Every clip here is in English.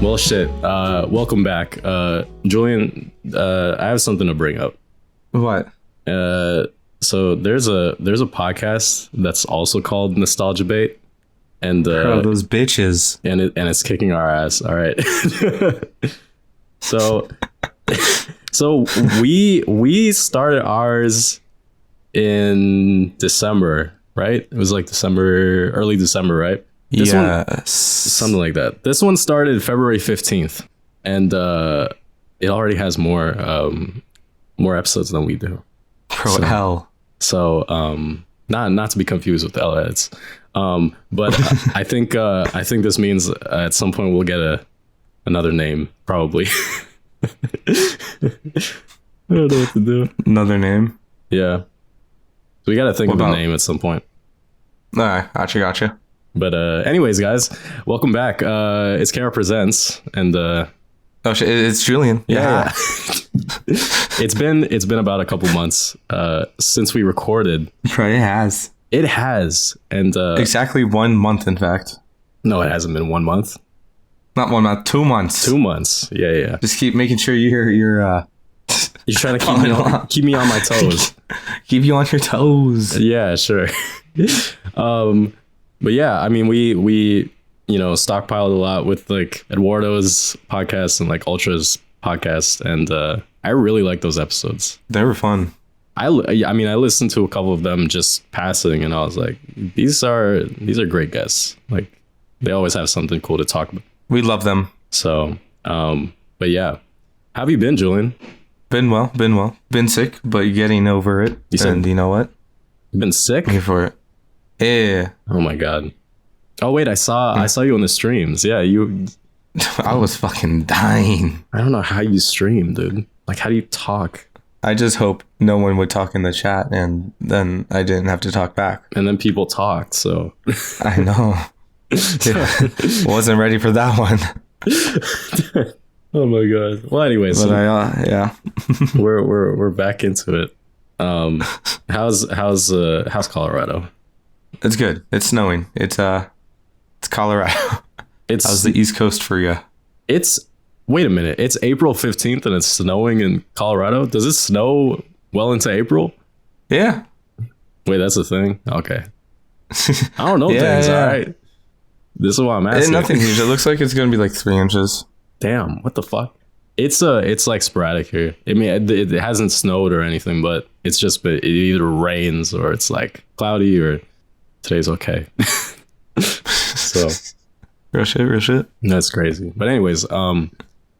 Well, shit. Welcome back. Julian, I have something to bring up. What? So there's a podcast that's also called Nostalgia Bait. And those bitches. And it's kicking our ass. All right. So we started ours in December, right? It was like early December, right? This one, something like that. This one started February 15th, and it already has more episodes than we do. Bro, hell. So not to be confused with the L heads. But I think this means at some point we'll get another name, probably. I don't know what to do. Another name? Yeah. So we got to think of a name at some point. All right, gotcha. But anyways, guys, welcome back. It's Kara Presents, and oh shit, it's Julian. Yeah. It's been about a couple months since we recorded. Right, it has. And exactly 1 month, in fact. No, it hasn't been 1 month. Not 1 month, 2 months. 2 months. Yeah. Just keep making sure you're trying to keep me on my toes. Keep you on your toes. Yeah, sure. But yeah, I mean, we stockpiled a lot with like Eduardo's podcast and like Ultra's podcast, and I really like those episodes. They were fun. I listened to a couple of them just passing, and I was like, these are great guests. Like, they always have something cool to talk about. We love them. So, but yeah, how have you been, Julian? Been well. Been sick, but getting over it. And you know what? You've been sick? Here for it. Yeah. Oh my god. Oh wait, I saw you on the streams. Yeah, you. I was fucking dying. I don't know how you stream, dude. Like, how do you talk? I just hope no one would talk in the chat, and then I didn't have to talk back. And then people talked, so. I know. Wasn't ready for that one. Oh my god. Well, anyways. But yeah. we're back into it. How's Colorado? It's good. It's snowing. It's Colorado. How's the East Coast for you? Wait a minute. It's April 15th and it's snowing in Colorado. Does it snow well into April? Yeah. Wait, that's a thing? Okay. I don't know things. Yeah. All right. This is why I'm asking. It's nothing huge. It looks like it's going to be like 3 inches. Damn. What the fuck? It's like sporadic here. I mean, it hasn't snowed or anything, but it either rains or it's like cloudy or today's okay. So real shit. That's crazy. But anyways,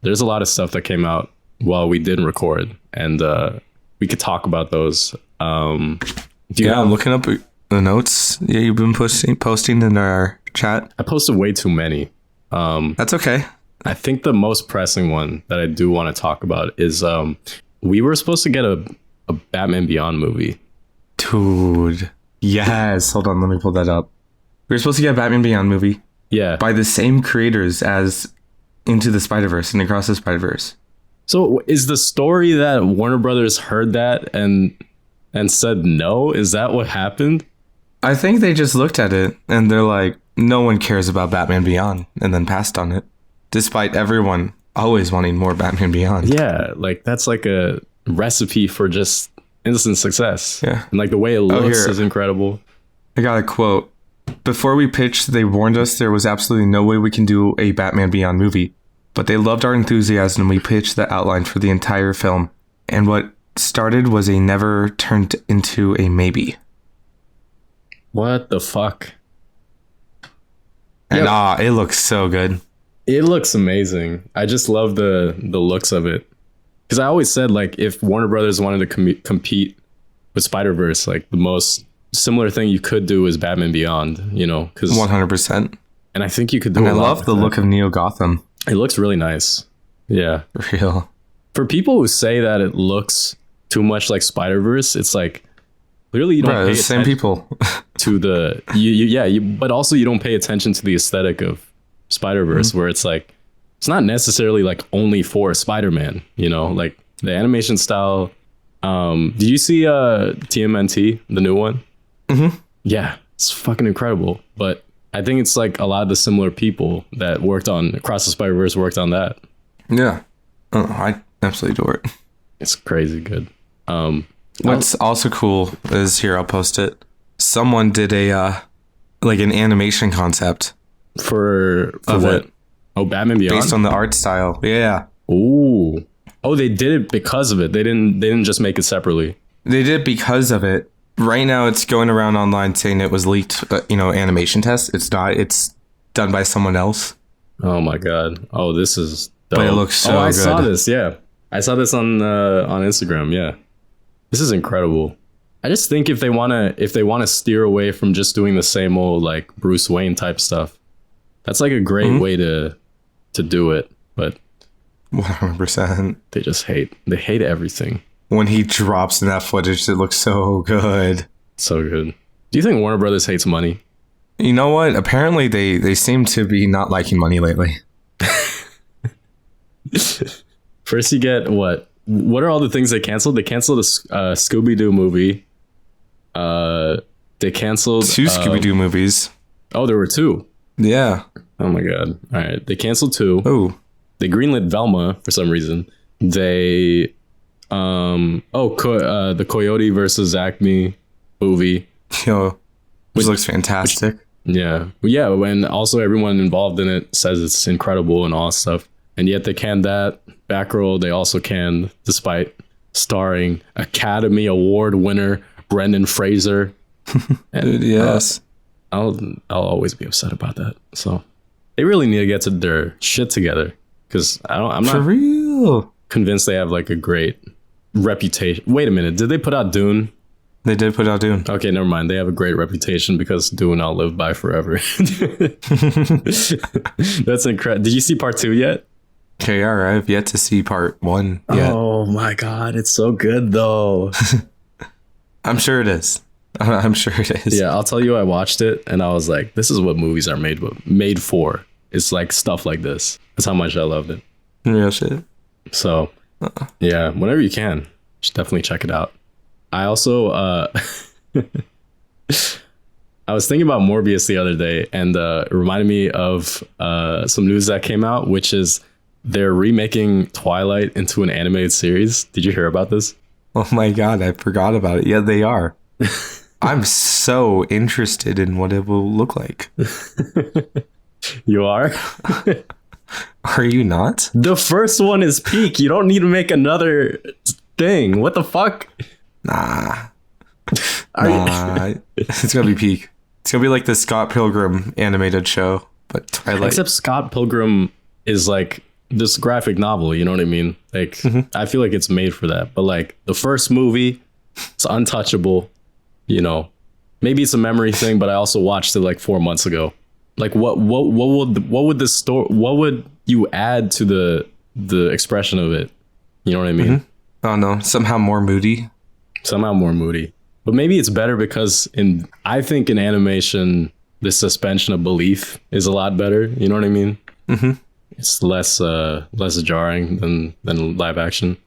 there's a lot of stuff that came out while we didn't record, and we could talk about those. I'm looking up the notes. Yeah, you've been posting in our chat. I posted way too many. That's okay. I think the most pressing one that I do want to talk about is we were supposed to get a Batman Beyond movie. Dude. Yes. Hold on, let me pull that up. We were supposed to get a Batman Beyond movie. Yeah. By the same creators as Into the Spider-Verse and Across the Spider-Verse. So is the story that Warner Brothers heard that and said no? Is that what happened? I think they just looked at it and they're like, no one cares about Batman Beyond, and then passed on it. Despite everyone always wanting more Batman Beyond. Yeah, like that's like a recipe for just instant success. Yeah. And like the way it looks is incredible. I got a quote. Before we pitched, they warned us there was absolutely no way we can do a Batman Beyond movie. But they loved our enthusiasm and we pitched the outline for the entire film. And what started was a never turned into a maybe. What the fuck? And it looks so good. It looks amazing. I just love the looks of it. Because I always said, like, if Warner Brothers wanted to compete with Spider-Verse, like, the most similar thing you could do is Batman Beyond, you know? 100%. And I think you could do I love the look of Neo Gotham. It looks really nice. Yeah. Real. For people who say that it looks too much like Spider-Verse, it's like, clearly you don't pay attention same people. to the... but also you don't pay attention to the aesthetic of Spider-Verse, where it's like, it's not necessarily like only for Spider-Man, you know, like the animation style. Do you see TMNT, the new one? Mm-hmm. Yeah, it's fucking incredible. But I think it's like a lot of the similar people that worked on Across the Spider-Verse worked on that. Yeah. Oh, I absolutely adore it. It's crazy good. What's also cool is, here, I'll post it. Someone did a like an animation concept for what? It. Oh, Batman Beyond? Based on the art style. Yeah. Ooh. Oh, they did it because of it. They didn't just make it separately. They did it because of it. Right now, it's going around online saying it was leaked, animation test. It's not. It's done by someone else. Oh my god. Oh, this is dope. But it looks so good. I saw this. Yeah, I saw this on Instagram. Yeah, this is incredible. I just think if they wanna steer away from just doing the same old like Bruce Wayne type stuff, that's like a great way to do it. But 100%. They hate everything. When he drops in that footage, it looks so good. So good. Do you think Warner Brothers hates money? You know what? Apparently, they seem to be not liking money lately. First, you get what? What are all the things they canceled? They canceled a Scooby-Doo movie. They canceled 2 Scooby-Doo movies. Oh, there were 2. Yeah. Oh my god. All right. They canceled 2. Oh. They greenlit Velma for some reason. They the Coyote versus Acme movie. Yo, which looks fantastic. Yeah. And also everyone involved in it says it's incredible and all stuff. And yet they canned that. Batgirl, they also canned, despite starring Academy Award winner Brendan Fraser. And, dude, yes. I'll always be upset about that. So they really need to get their shit together, because I'm not for real convinced they have like a great reputation. Wait a minute, did they put out Dune? They did put out Dune. Okay, never mind. They have a great reputation because Dune outlived by forever. That's incredible. Did you see part 2 yet? Okay, all right. I've yet to see part 1 yet. Oh my god, it's so good though. I'm sure it is. I'm sure it is. Yeah, I'll tell you, I watched it and I was like, this is what movies are made for. It's like stuff like this. That's how much I loved it. Real shit. So, yeah, whenever you can, just definitely check it out. I also, I was thinking about Morbius the other day, and it reminded me of some news that came out, which is they're remaking Twilight into an animated series. Did you hear about this? Oh my god, I forgot about it. Yeah, they are. I'm so interested in what it will look like. You are? Are you not? The first one is peak. You don't need to make another thing. What the fuck? Nah. It's gonna be peak. It's gonna be like the Scott Pilgrim animated show, but Twilight. Except Scott Pilgrim is like this graphic novel, you know what I mean? Like, I feel like it's made for that. But like the first movie, it's untouchable. Maybe it's a memory thing, but I also watched it like 4 months ago. Like, what would the story? What would you add to the expression of it? You know what I mean? Oh no, somehow more moody. But maybe it's better because I think in animation, the suspension of belief is a lot better. You know what I mean? It's less jarring than live action.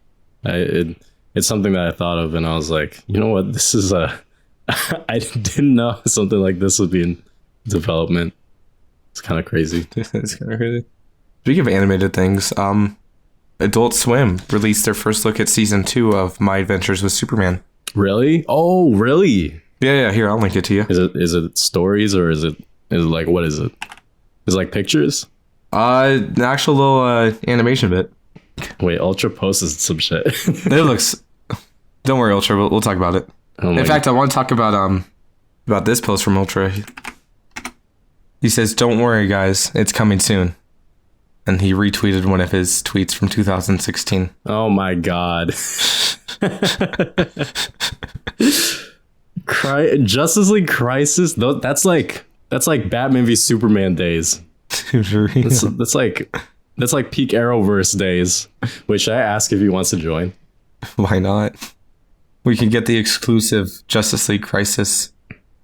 It's something that I thought of, and I was like, you know what? This is I didn't know something like this would be in development. It's kind of crazy. It's kind of crazy. Speaking of animated things, Adult Swim released their first look at season 2 of My Adventures with Superman. Really? Oh, really? Yeah. Here, I'll link it to you. Is it stories, or is it like, what is it? Is it like pictures? The actual little animation bit. Wait, Ultra posted some shit. It looks. Don't worry, Ultra. We'll talk about it. In fact, I want to talk about this post from Ultra. He says, "Don't worry, guys. It's coming soon." And he retweeted one of his tweets from 2016. Oh my god. Justice League Crisis. That's like Batman v Superman days. That's like peak Arrowverse days. Which I ask if he wants to join. Why not? We can get the exclusive Justice League Crisis.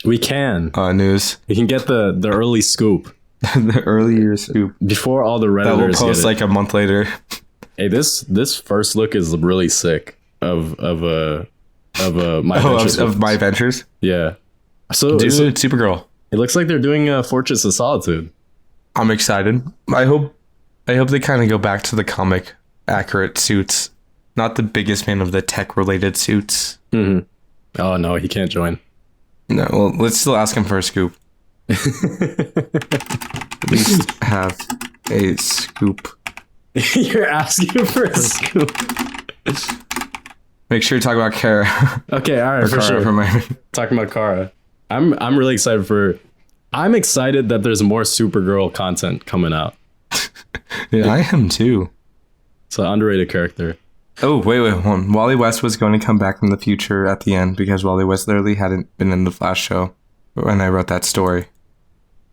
We can news. We can get the early scoop. The earlier scoop before all the Redditors that will post like a month later. Hey, this first look is really sick of My Adventures. Of My Adventures. Yeah. So Supergirl. It looks like they're doing Fortress of Solitude. I'm excited. I hope they kind of go back to the comic accurate suits. Not the biggest fan of the tech related suits. Mm-hmm. Oh no, he can't join. No, well, let's still ask him for a scoop. At least have a scoop. You're asking for a scoop. Make sure you talk about Kara. Okay, all right, for sure. Talking about Kara. I'm really excited I'm excited that there's more Supergirl content coming out. Yeah, I am too. It's an underrated character. Oh, wait, hold on. Wally West was going to come back from the future at the end because Wally West literally hadn't been in the Flash show when I wrote that story.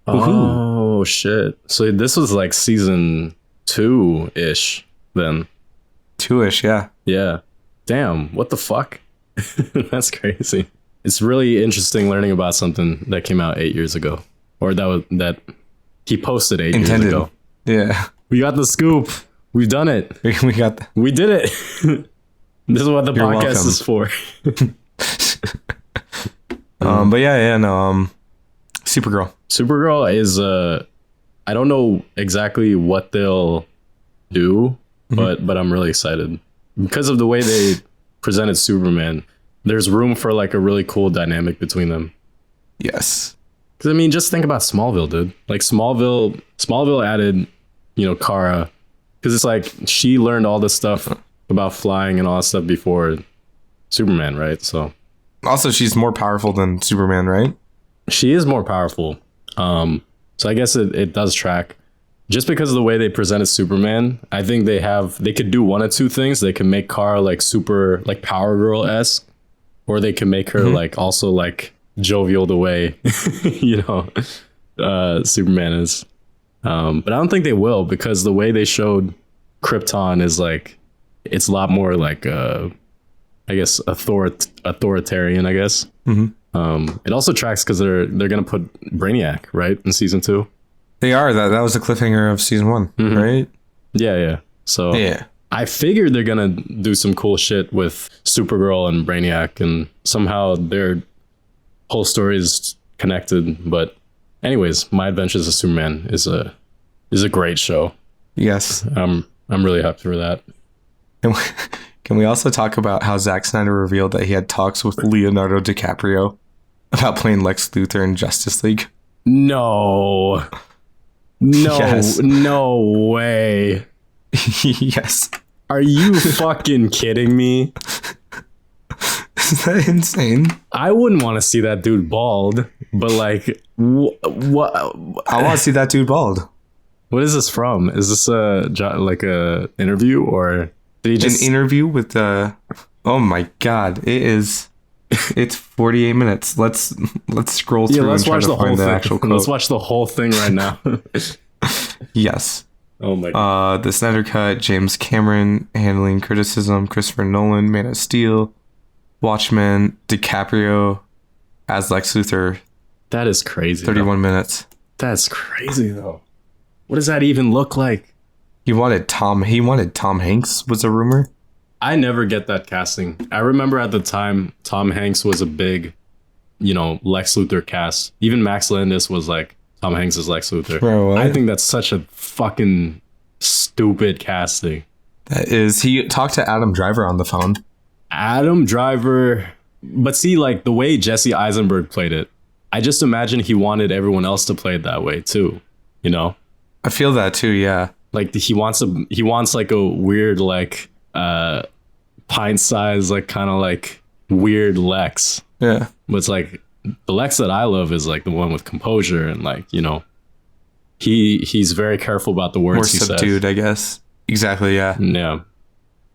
Oh, shit. So this was like season 2-ish then. 2-ish, yeah. Yeah. Damn, what the fuck? That's crazy. It's really interesting learning about something that came out 8 years ago. Or that he posted 8 years ago. Yeah. We got the scoop. We've done it. We did it. This is what the podcast is for. But Supergirl. Supergirl is I don't know exactly what they'll do, but I'm really excited because of the way they presented Superman. There's room for like a really cool dynamic between them. Yes. Because I mean, just think about Smallville, dude. Like Smallville added, Kara, because it's like she learned all this stuff about flying and all that stuff before Superman, right? So also she's more powerful than Superman, right? She is more powerful. So I guess it does track. Just because of the way they presented Superman, I think they could do one of two things. They can make Kara like super like Power Girl-esque, or they can make her like also like jovial the way Superman is. But I don't think they will, because the way they showed Krypton is like, it's a lot more like I guess authoritarian, I guess. It also tracks because they're gonna put Brainiac right in season 2. They are. That was the cliffhanger of season 1, right? Yeah. So yeah, I figured they're gonna do some cool shit with Supergirl and Brainiac, and somehow their whole story is connected. But anyways, My Adventures of Superman is a great show. Yes, I'm really happy for that. Can we also talk about how Zack Snyder revealed that he had talks with Leonardo DiCaprio about playing Lex Luthor in Justice League? No. Yes. No way. Yes. Are you fucking kidding me? Is that insane? I wouldn't want to see that dude bald, but like, what? I want to see that dude bald. What is this from? Is this a interview, or did he just... an interview with the? Oh my god! It's 48 minutes. Let's scroll through. Let's watch the whole thing. Let's watch the whole thing right now. Yes. Oh my god. The Snyder Cut, James Cameron handling criticism, Christopher Nolan, Man of Steel, Watchmen, DiCaprio as Lex Luthor. That is crazy. 31 minutes. That's crazy though. What does that even look like? He wanted Tom Hanks, was a rumor. I never get that casting. I remember at the time, Tom Hanks was a big, Lex Luthor cast. Even Max Landis was like, Tom Hanks is Lex Luthor. Bro, I think that's such a fucking stupid casting. That is. He talked to Adam Driver on the phone. Adam Driver. But see, like the way Jesse Eisenberg played it, I just imagine he wanted everyone else to play it that way too. I feel that too, yeah. Like he wants like a weird, like, pint-sized, like kind of like weird Lex. Yeah. But it's like the Lex that I love is like the one with composure and like, he's very careful about the words he says. More subdued, I guess. Exactly, yeah. Yeah.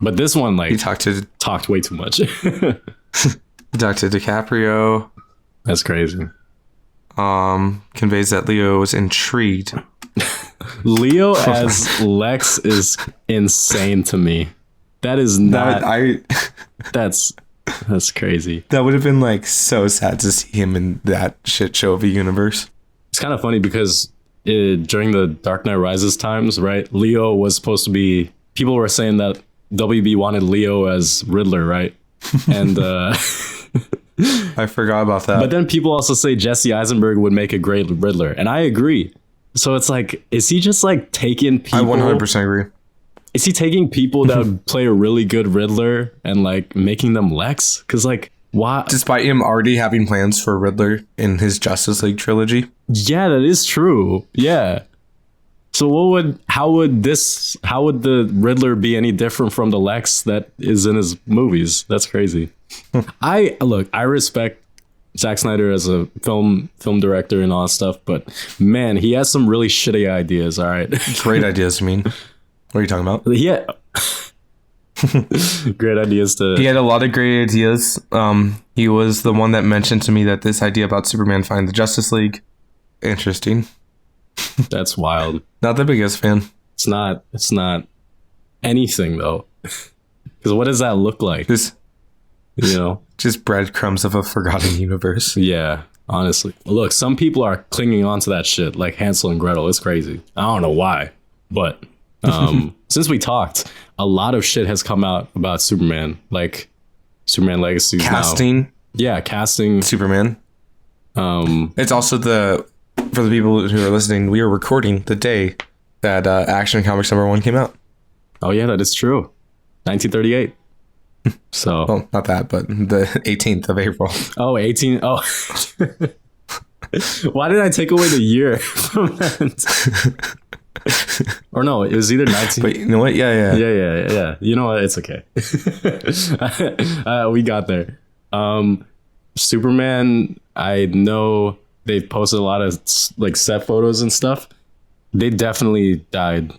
But this one, like, he talked way too much. He talked to DiCaprio. That's crazy. Conveys that Leo was intrigued. Leo as Lex is insane to me. That is not. That's crazy. That would have been like so sad to see him in that shit show of a universe. It's kind of funny because during the Dark Knight Rises times, right? Leo was supposed to be. People were saying that WB wanted Leo as Riddler, right? And I forgot about that. But then people also say Jesse Eisenberg would make a great Riddler, and I agree. So it's like, is he just like taking people? I 100% agree. Is he taking people that would play a really good Riddler and like making them Lex? Because like, why? Despite him already having plans for Riddler in his Justice League trilogy. Yeah, that is true. Yeah. So how would the Riddler be any different from the Lex that is in his movies? That's crazy. I respect Zack Snyder as a film director and all that stuff, but man, he has some really shitty ideas. All right. Great ideas, I mean. What are you talking about? Yeah. Great ideas He had a lot of great ideas. He was the one that mentioned to me that this idea about Superman finding the Justice League. Interesting. That's wild. Not the biggest fan. It's not anything though. Because what does that look like? Just breadcrumbs of a forgotten universe. Yeah, honestly. Look, some people are clinging on to that shit like Hansel and Gretel. It's crazy. I don't know why, but since we talked, a lot of shit has come out about Superman, like Superman Legacy. Casting. Now. Yeah, casting Superman. It's also for the people who are listening, we are recording the day that Action Comics #1 came out. Oh yeah, that is true. 1938. So, well, not that, but the 18th of April. Oh, 18. Oh, why did I take away the year from that? Or no, it was either 19. But you know what? Yeah. You know what? It's okay. We got there. Superman, I know they've posted a lot of like set photos and stuff. They definitely dyed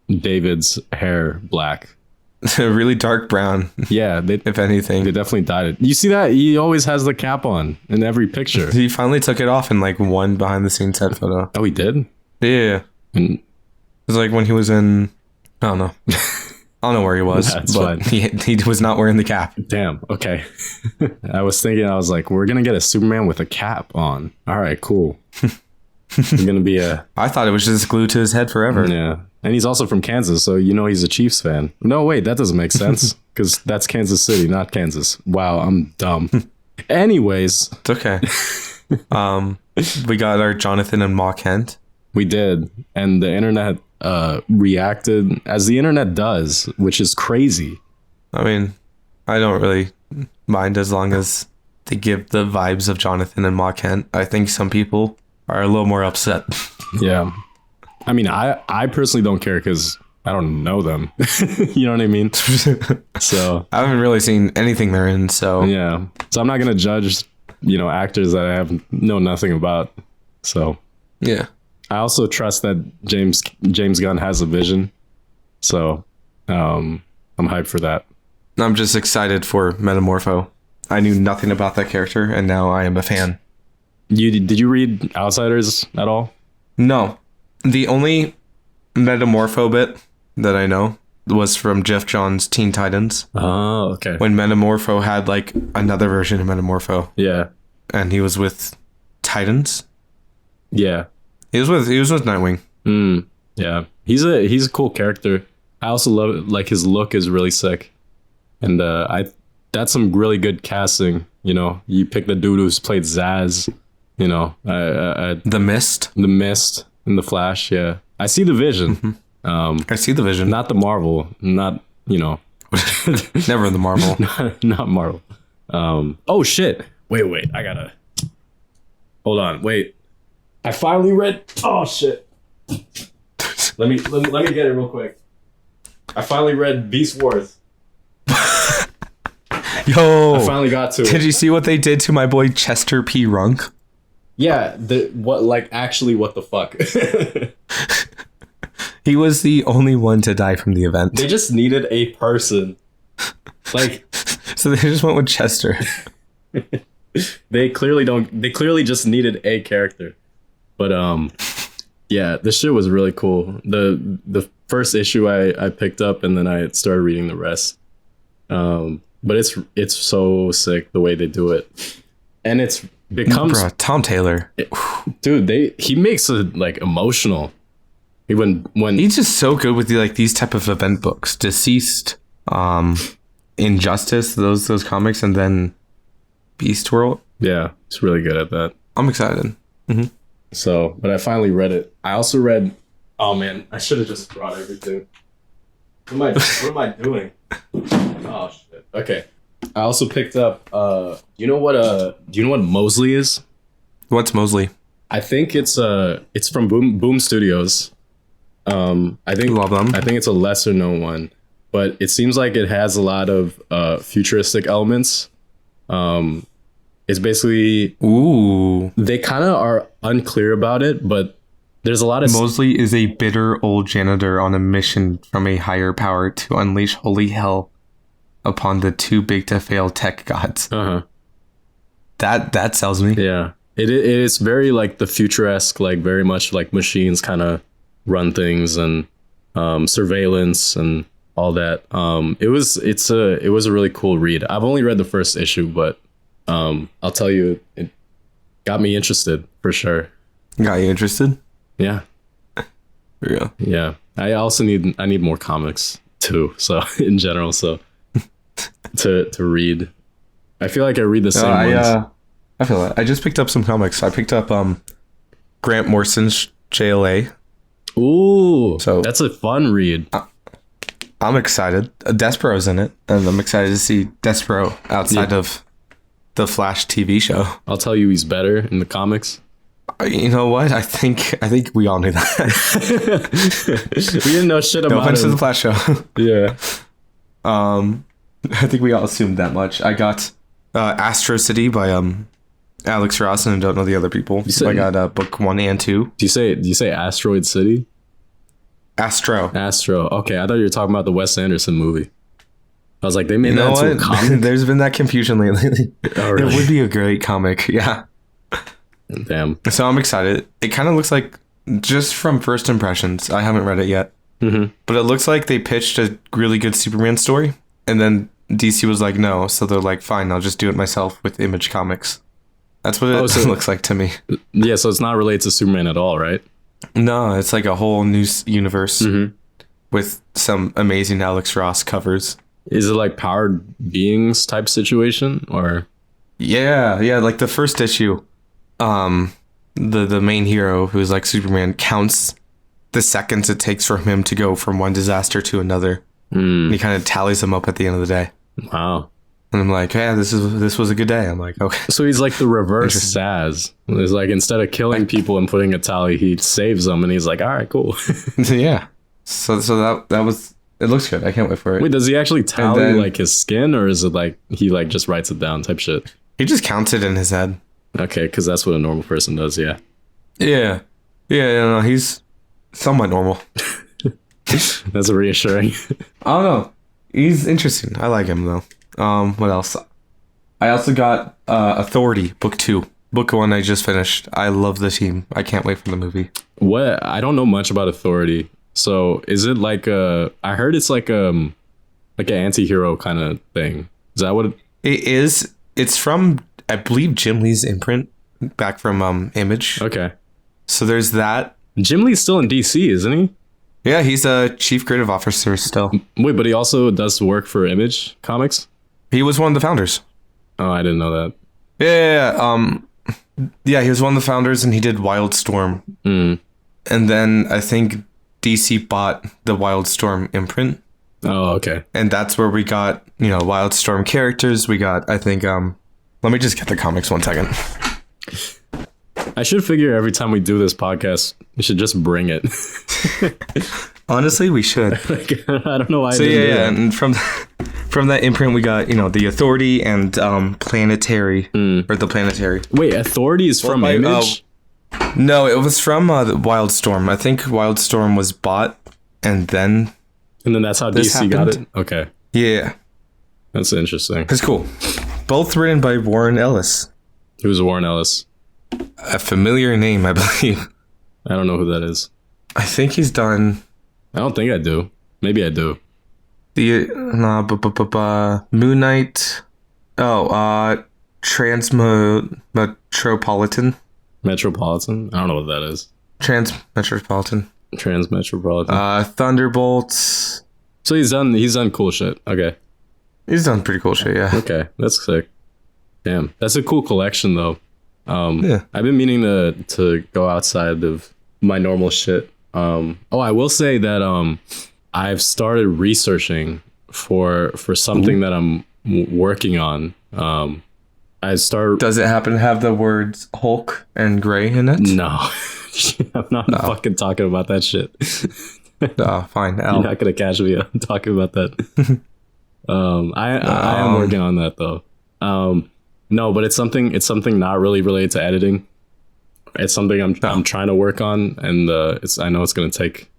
David's hair black. Really dark brown. Yeah, if anything. They definitely dyed it. You see that? He always has the cap on in every picture. He finally took it off in like one behind the scenes set photo. Oh, he did? Yeah. And it was like when he was in, I don't know. I don't know where he was, but he was not wearing the cap. Damn. Okay. I was like, we're going to get a Superman with a cap on. All right, cool. We're going to be I thought it was just glued to his head forever. Yeah. And he's also from Kansas, so you know he's a Chiefs fan. No, wait, that doesn't make sense because that's Kansas City, not Kansas. Wow, I'm dumb. Anyways. It's okay. We got our Jonathan and Ma Kent. We did. And the internet reacted as the internet does, which is crazy. I mean, I don't really mind as long as they give the vibes of Jonathan and Ma Kent. I think some people are a little more upset. Yeah. I mean, I personally don't care because I don't know them. You know what I mean? So I haven't really seen anything they're in. So yeah. So I'm not going to judge, actors that I know nothing about. So yeah. I also trust that James Gunn has a vision. So I'm hyped for that. I'm just excited for Metamorpho. I knew nothing about that character, and now I am a fan. Did you read Outsiders at all? No. The only Metamorpho bit that I know was from Jeff Johns' Teen Titans. Oh, okay. When Metamorpho had like another version of Metamorpho. Yeah. And he was with Titans. Yeah. He was with Nightwing. Yeah. He's a cool character. I also love it, like his look is really sick. And that's some really good casting, You pick the dude who's played Zaz, The Mist. The Mist in The Flash, yeah. I see the vision. Mm-hmm. I see the vision. Not the Marvel, not, Never the Marvel. not Marvel. Oh shit. Wait, I gotta hold on. Wait. I finally read. Oh shit. Let me get it real quick. I finally read Beast Wars. Yo, I finally got to it. Did you see what they did to my boy Chester P. Runk? Yeah, what the fuck? He was the only one to die from the event. They just needed a person. So they just went with Chester. They clearly just needed a character. But yeah, this shit was really cool. The first issue I picked up and then I started reading the rest. But it's so sick the way they do it. And it's becomes Tom Taylor. Dude, he makes it like emotional. When he's just so good with these type of event books. Deceased, Injustice, those comics, and then Beast World. Yeah, he's really good at that. I'm excited. Mm-hmm. So, but I finally read it. I also read. Oh man, I should have just brought everything. What am I doing? Oh shit. Okay. I also picked up. Do you know what Mosley is? What's Mosley? I think it's from Boom Studios. I think love them. I think it's a lesser known one, but it seems like it has a lot of futuristic elements. It's basically they kind of are unclear about it, but there's a lot of Mosley is a bitter old janitor on a mission from a higher power to unleash holy hell upon the too big to fail tech gods. That sells me. Yeah, it is very like the futuresque, like very much like machines kind of run things and surveillance and all that. It was a really cool read. I've only read the first issue, but I'll tell you, it got me interested for sure. Got you interested? Yeah. Yeah. Yeah. I also need more comics too. So in general, so to read, I feel like I read the same ones. I feel that. I just picked up some comics. I picked up Grant Morrison's JLA. Ooh, so that's a fun read. I'm excited. Despero's in it, and I'm excited to see Despero outside of the Flash TV show. I'll tell you, he's better in the comics. You know what? I think we all knew that. We didn't know shit about no offense him. to the Flash show. Yeah. I think we all assumed that much. I got Astro City by Alex Ross, and I don't know the other people. I got book 1 and 2. Do you say Asteroid City? Astro. Okay, I thought you were talking about the Wes Anderson movie. I was like, they made that into a comic? There's been that confusion lately. Oh, really? It would be a great comic. Yeah. Damn. So I'm excited. It kind of looks like, just from first impressions, I haven't read it yet, but it looks like they pitched a really good Superman story, and then DC was like, no. So they're like, fine, I'll just do it myself with Image Comics. That's what it looks like to me. Yeah, so it's not related to Superman at all, right? No, it's like a whole new universe with some amazing Alex Ross covers. Is it like powered beings type situation, or? Yeah, like the first issue, the main hero, who's like Superman, counts the seconds it takes for him to go from one disaster to another. And he kind of tallies them up at the end of the day. Wow. And I'm like, yeah, this was a good day. I'm like, okay. So he's like the reverse Saz. It's like, instead of killing people and putting a tally, he saves them, and he's like, all right, cool. Yeah. So that was. It looks good. I can't wait for it. Wait, does he actually tally like his skin, or is it like he like just writes it down type shit? He just counts it in his head. Okay, because that's what a normal person does. Yeah. Yeah. No, he's somewhat normal. That's reassuring. I don't know. He's interesting. I like him though. What else? I also got Authority, book 2. Book 1 I just finished. I love the team. I can't wait for the movie. What? I don't know much about Authority. So is it like I heard it's like an anti-hero kind of thing. Is that what it is? It's from, I believe, Jim Lee's imprint back from Image. Okay. So there's that. Jim Lee's still in DC, isn't he? Yeah, he's a chief creative officer still. Wait, but he also does work for Image Comics? He was one of the founders. Oh, I didn't know that. Yeah, he was one of the founders, and he did Wildstorm. And then I think DC bought the Wildstorm imprint. Oh, okay. And that's where we got, Wildstorm characters. We got, I think, let me just get the comics 1 second. I should figure every time we do this podcast, we should just bring it. Honestly, we should. I don't know why. So and from that imprint, we got, the Authority and Planetary, or the Planetary. Wait, Authority is from Image? No, it was from the Wildstorm. I think Wildstorm was bought, and then that's how DC got it? Okay. Yeah. That's interesting. It's cool. Both written by Warren Ellis. Who's Warren Ellis? A familiar name, I believe. I don't know who that is. I think he's done... I don't think I do. Maybe I do. The... Moon Knight... Transmetropolitan. Metropolitan? I don't know what that is. Transmetropolitan. Thunderbolts. So he's done cool shit. Okay. He's done pretty cool shit, yeah. Okay, that's sick. Damn, that's a cool collection though. Yeah. I've been meaning to go outside of my normal shit. I will say that I've started researching for something that I'm working on. Does it happen to have the words Hulk and Gray in it? No. I'm not fucking talking about that shit. Fine. You're not gonna catch me talking about that. I am working on that though. No, but it's something not really related to editing. It's something I'm trying to work on, and I know it's gonna take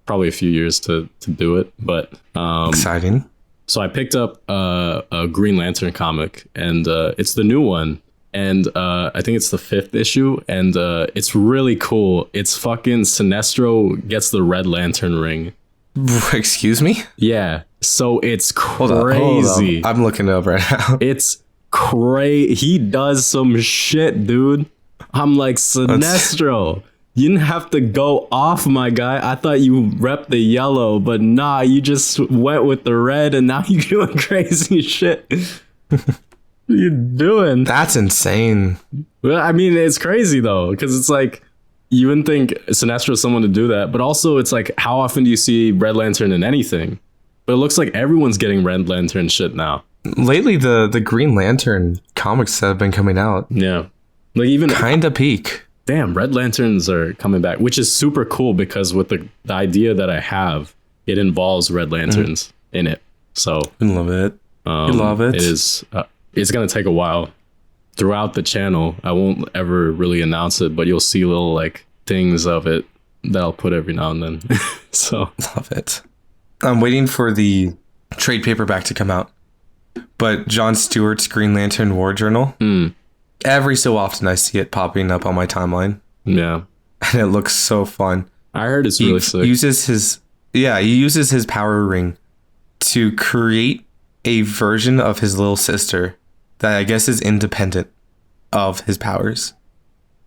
probably a few years to do it, but exciting. So I picked up a Green Lantern comic, and it's the new one. And I think it's the 5th issue, and it's really cool. It's fucking Sinestro gets the Red Lantern ring. Excuse me? Yeah. So it's crazy. Hold on. I'm looking it up right now. It's crazy. He does some shit, dude. I'm like, Sinestro, you didn't have to go off, my guy. I thought you repped the yellow, but nah, you just went with the red, and now you're doing crazy shit. What are you doing? That's insane. Well, I mean, it's crazy though, because it's like you wouldn't think Sinestro is someone to do that, but also it's like, how often do you see Red Lantern in anything? But it looks like everyone's getting Red Lantern shit now. Lately, the Green Lantern comics that have been coming out, yeah, like even kind of peak. Damn, Red Lanterns are coming back, which is super cool because with the idea that I have, it involves Red Lanterns in it. So I love it. I love it. It is. It's going to take a while. Throughout the channel, I won't ever really announce it, but you'll see little like things of it that I'll put every now and then. So love it. I'm waiting for the trade paperback to come out. But Jon Stewart's Green Lantern War Journal, every so often I see it popping up on my timeline. Yeah. And it looks so fun. I heard it's really sick. He uses his power ring to create a version of his little sister that I guess is independent of his powers.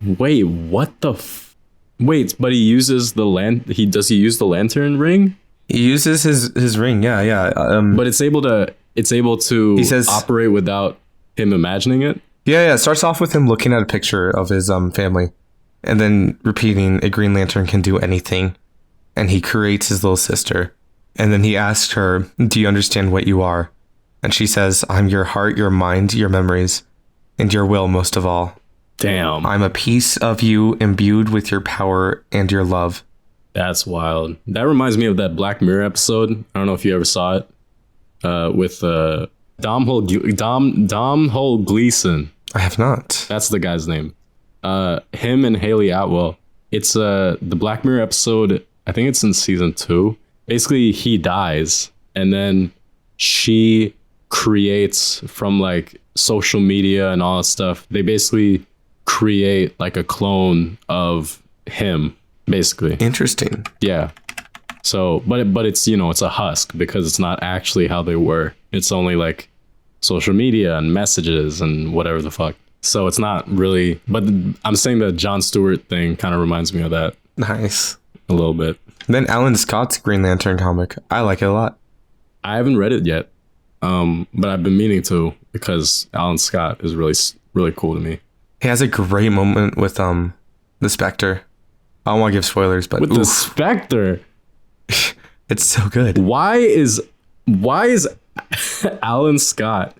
Wait, what the Wait, but he uses does he use the lantern ring? He uses his ring, yeah. But it's able to he says, operate without him imagining it? Yeah. It starts off with him looking at a picture of his family and then repeating, a Green Lantern can do anything. And he creates his little sister. And then he asks her, do you understand what you are? And she says, I'm your heart, your mind, your memories, and your will most of all. Damn. I'm a piece of you imbued with your power and your love. That's wild. That reminds me of that Black Mirror episode. I don't know if you ever saw it. With Domhnall Gleeson. I have not. That's the guy's name. Him and Haley Atwell. It's the Black Mirror episode. I think it's in season 2. Basically, he dies, and then she creates from like social media and all that stuff. They basically create like a clone of him, basically. Interesting. Yeah. So, but it's, it's a husk because it's not actually how they were. It's only like social media and messages and whatever the fuck. So it's not really, but I'm saying the Jon Stewart thing kind of reminds me of that. Nice. A little bit. Then Alan Scott's Green Lantern comic. I like it a lot. I haven't read it yet. But I've been meaning to because Alan Scott is really, really cool to me. He has a great moment with the Spectre. I don't want to give spoilers, but with the Spectre, it's so good. Why is Alan Scott,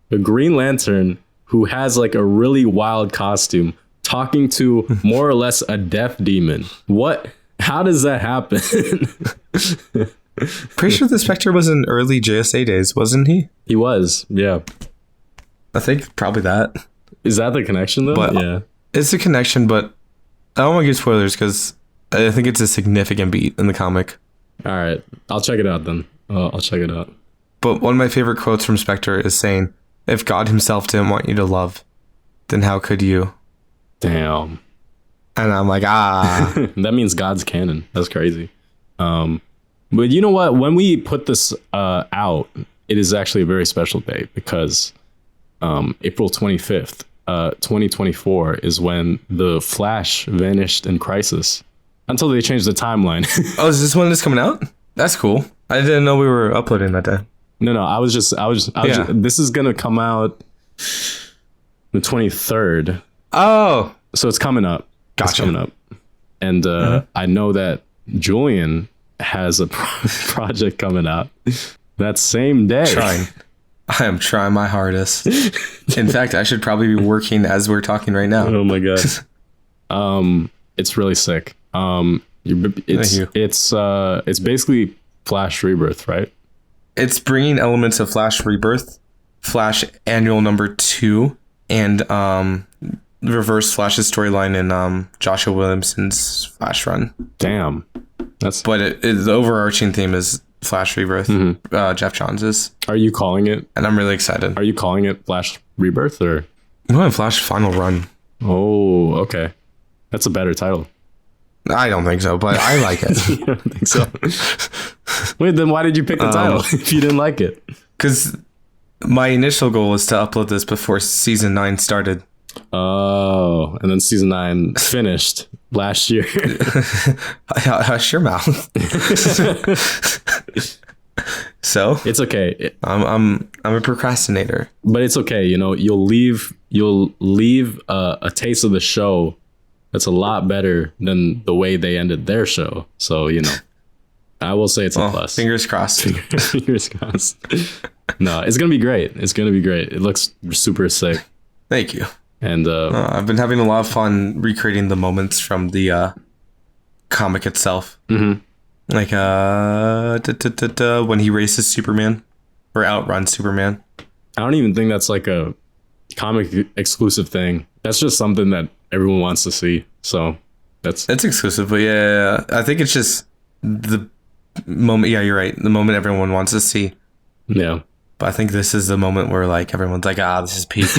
a Green Lantern who has like a really wild costume, talking to more or less a deaf demon? What? How does that happen? Pretty sure the Spectre was in early JSA days, wasn't he? He was, yeah. I think probably that. Is that the connection though? But yeah. It's a connection, but I don't want to give spoilers because I think it's a significant beat in the comic. All right. I'll check it out then. I'll check it out. But one of my favorite quotes from Spectre is saying, if God himself didn't want you to love, then how could you? Damn. And I'm like, That means God's canon. That's crazy. But you know what? When we put this out, it is actually a very special day because April 25th, 2024 is when the Flash vanished in Crisis until they changed the timeline. Oh, is this when it's coming out? That's cool. I didn't know we were uploading that day. No, I was just, this is going to come out The 23rd. Oh, so it's coming up. Gotcha. It's coming up. And I know that Julian has a project coming out that same day. I am trying my hardest. In fact, I should probably be working as we're talking right now. Oh my god. It's really sick. It's basically Flash Rebirth, right? It's bringing elements of Flash Rebirth, Flash Annual number 2, and reverse Flash's storyline in Joshua Williamson's Flash run. Damn. But the overarching theme is Flash Rebirth. Jeff Johns'. Are you calling it? And I'm really excited. Are you calling it Flash Rebirth or? No, Flash Final Run. Oh, okay. That's a better title. I don't think so, but I like it. You don't think so? Wait, then why did you pick the title if you didn't like it? Because my initial goal was to upload this before season 9 started. Oh, and then season 9 finished last year. Hush your mouth. So it's okay. I'm a procrastinator, but it's okay. You know, you'll leave a taste of the show that's a lot better than the way they ended their show. So, you know, I will say it's a plus. Fingers crossed. Fingers crossed. No, it's gonna be great. It's gonna be great. It looks super sick. Thank you. And I've been having a lot of fun recreating the moments from the comic itself. Like when he races Superman or outruns Superman. I don't even think that's like a comic exclusive thing. That's just something that everyone wants to see. So it's exclusive, but yeah, I think it's just the moment. Yeah, you're right. The moment everyone wants to see. Yeah. But I think this is the moment where like everyone's like, this is peak.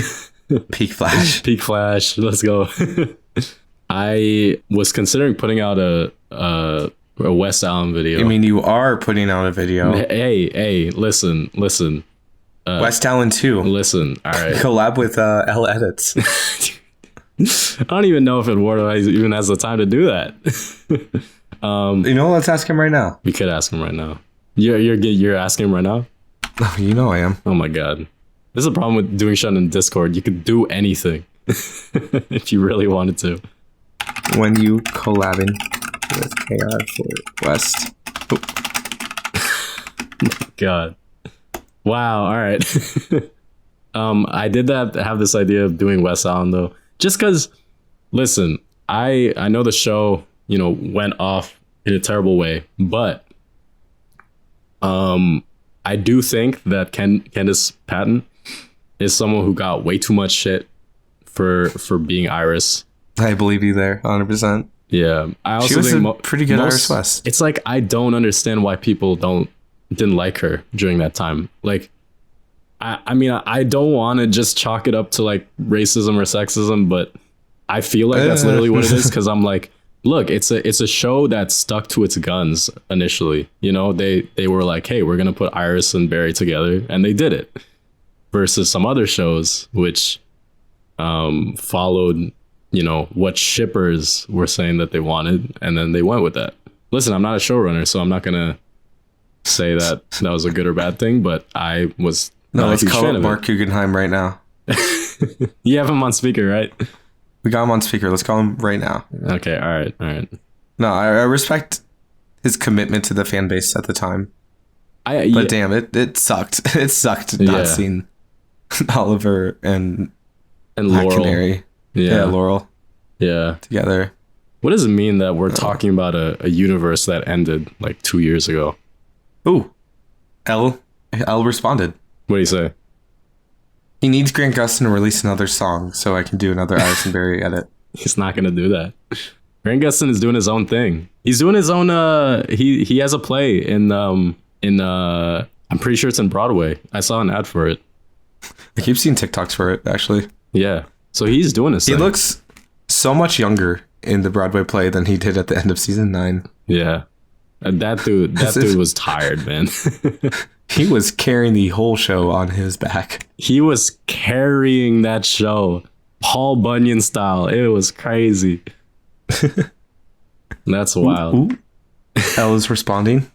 Peak Flash. Peak Flash. Let's go. I was considering putting out a WestAllen video. I mean, you are putting out a video. Hey, listen. WestAllen 2. Listen, all right. Collab with L Edits. I don't even know if Eduardo even has the time to do that. You know, let's ask him right now. We could ask him right now. You're asking him right now? Oh, you know I am. Oh my god. This is a problem with doing shit in Discord. You could do anything if you really wanted to. When you collabing with KR for West. God. Wow. All right. I did have this idea of doing WestAllen though, just because. Listen, I know the show, you know, went off in a terrible way, but I do think that Candace Patton is someone who got way too much shit for being Iris. I believe you there, 100%. Yeah, I also she was think a pretty good Iris West. It's like I don't understand why people didn't like her during that time. Like, I mean, I don't want to just chalk it up to like racism or sexism, but I feel like that's literally what it is. Because I'm like, look, it's a show that stuck to its guns initially. You know, they were like, hey, we're gonna put Iris and Barry together, and they did it. Versus some other shows which followed, you know, what shippers were saying that they wanted, and then they went with that. Listen, I'm not a showrunner, so I'm not gonna say that was a good or bad thing, but I was not let's call up Mark Guggenheim right now. You have him on speaker, right? We got him on speaker. Let's call him right now. Okay, all right. No, I respect his commitment to the fan base at the time. But damn, it sucked. It sucked not seeing Oliver and Laurel. Canary. Yeah, Laurel. Yeah. Together. What does it mean that we're talking about a universe that ended like 2 years ago? Ooh. L responded. What do you say? He needs Grant Gustin to release another song so I can do another Iris and Barry edit. He's not going to do that. Grant Gustin is doing his own thing. He's doing his own he has a play in I'm pretty sure it's in Broadway. I saw an ad for it. I keep seeing TikToks for it, actually. Yeah. So he's doing his thing. He looks so much younger in the Broadway play than he did at the end of season 9. Yeah. That dude was tired, man. He was carrying the whole show on his back. He was carrying that show, Paul Bunyan style. It was crazy. That's wild. Ooh. Elle is responding.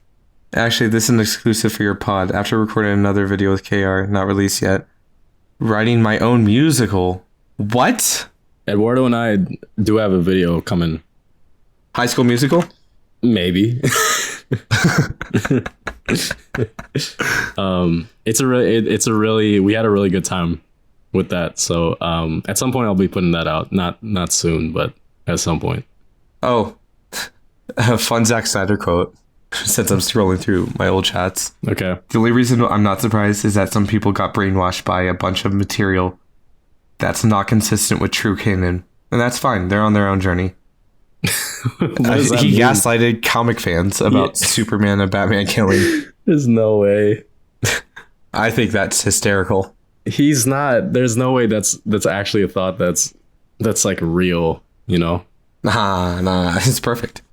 Actually, this is an exclusive for your pod. After recording another video with KR, not released yet, writing my own musical What? Eduardo and I do have a video coming. High School Musical? Maybe. We had a really good time with that. So at some point I'll be putting that out. Not soon, but at some point. Oh, a fun Zack Snyder quote. Since I'm scrolling through my old chats. Okay. The only reason I'm not surprised is that some people got brainwashed by a bunch of material that's not consistent with true canon. And that's fine. They're on their own journey. He gaslighted comic fans about Superman and Batman killing. There's no way. I think that's hysterical. He's not. There's no way that's actually a thought that's like real, you know? Nah. It's perfect.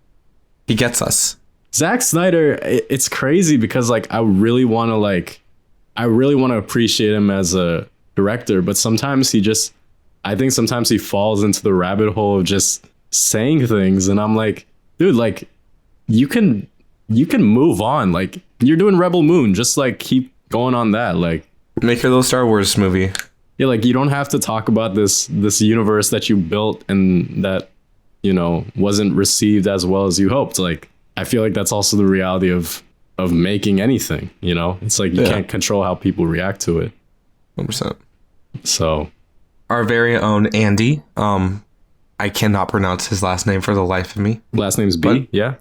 He gets us. Zack Snyder, it's crazy because like I really want to appreciate him as a director, but sometimes I think sometimes he falls into the rabbit hole of just saying things, and I'm like, dude, like you can move on. Like you're doing Rebel Moon, just like keep going on that. Like make your little Star Wars movie. Yeah, like you don't have to talk about this universe that you built and that, you know, wasn't received as well as you hoped. Like I feel like that's also the reality of making anything, you know? It's like you can't control how people react to it. 100%. So our very own Andy, I cannot pronounce his last name for the life of me. Last name's B, yeah?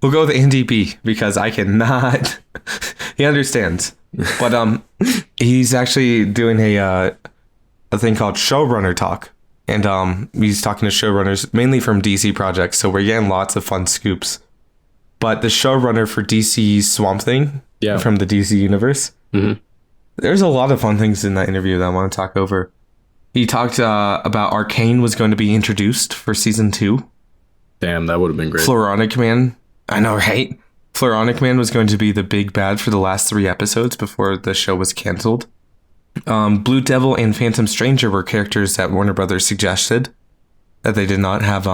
We'll go with Andy B because I cannot. He understands. But he's actually doing a thing called Showrunner Talk. And he's talking to showrunners, mainly from DC projects, so we're getting lots of fun scoops. But the showrunner for DC's Swamp Thing, from the DC universe, there's a lot of fun things in that interview that I want to talk over. He talked about Arcane was going to be introduced for season 2. Damn, that would have been great. Floronic Man, I know, right? Floronic Man was going to be the big bad for the last 3 episodes before the show was canceled. Blue Devil and Phantom Stranger were characters that Warner Brothers suggested that they did not have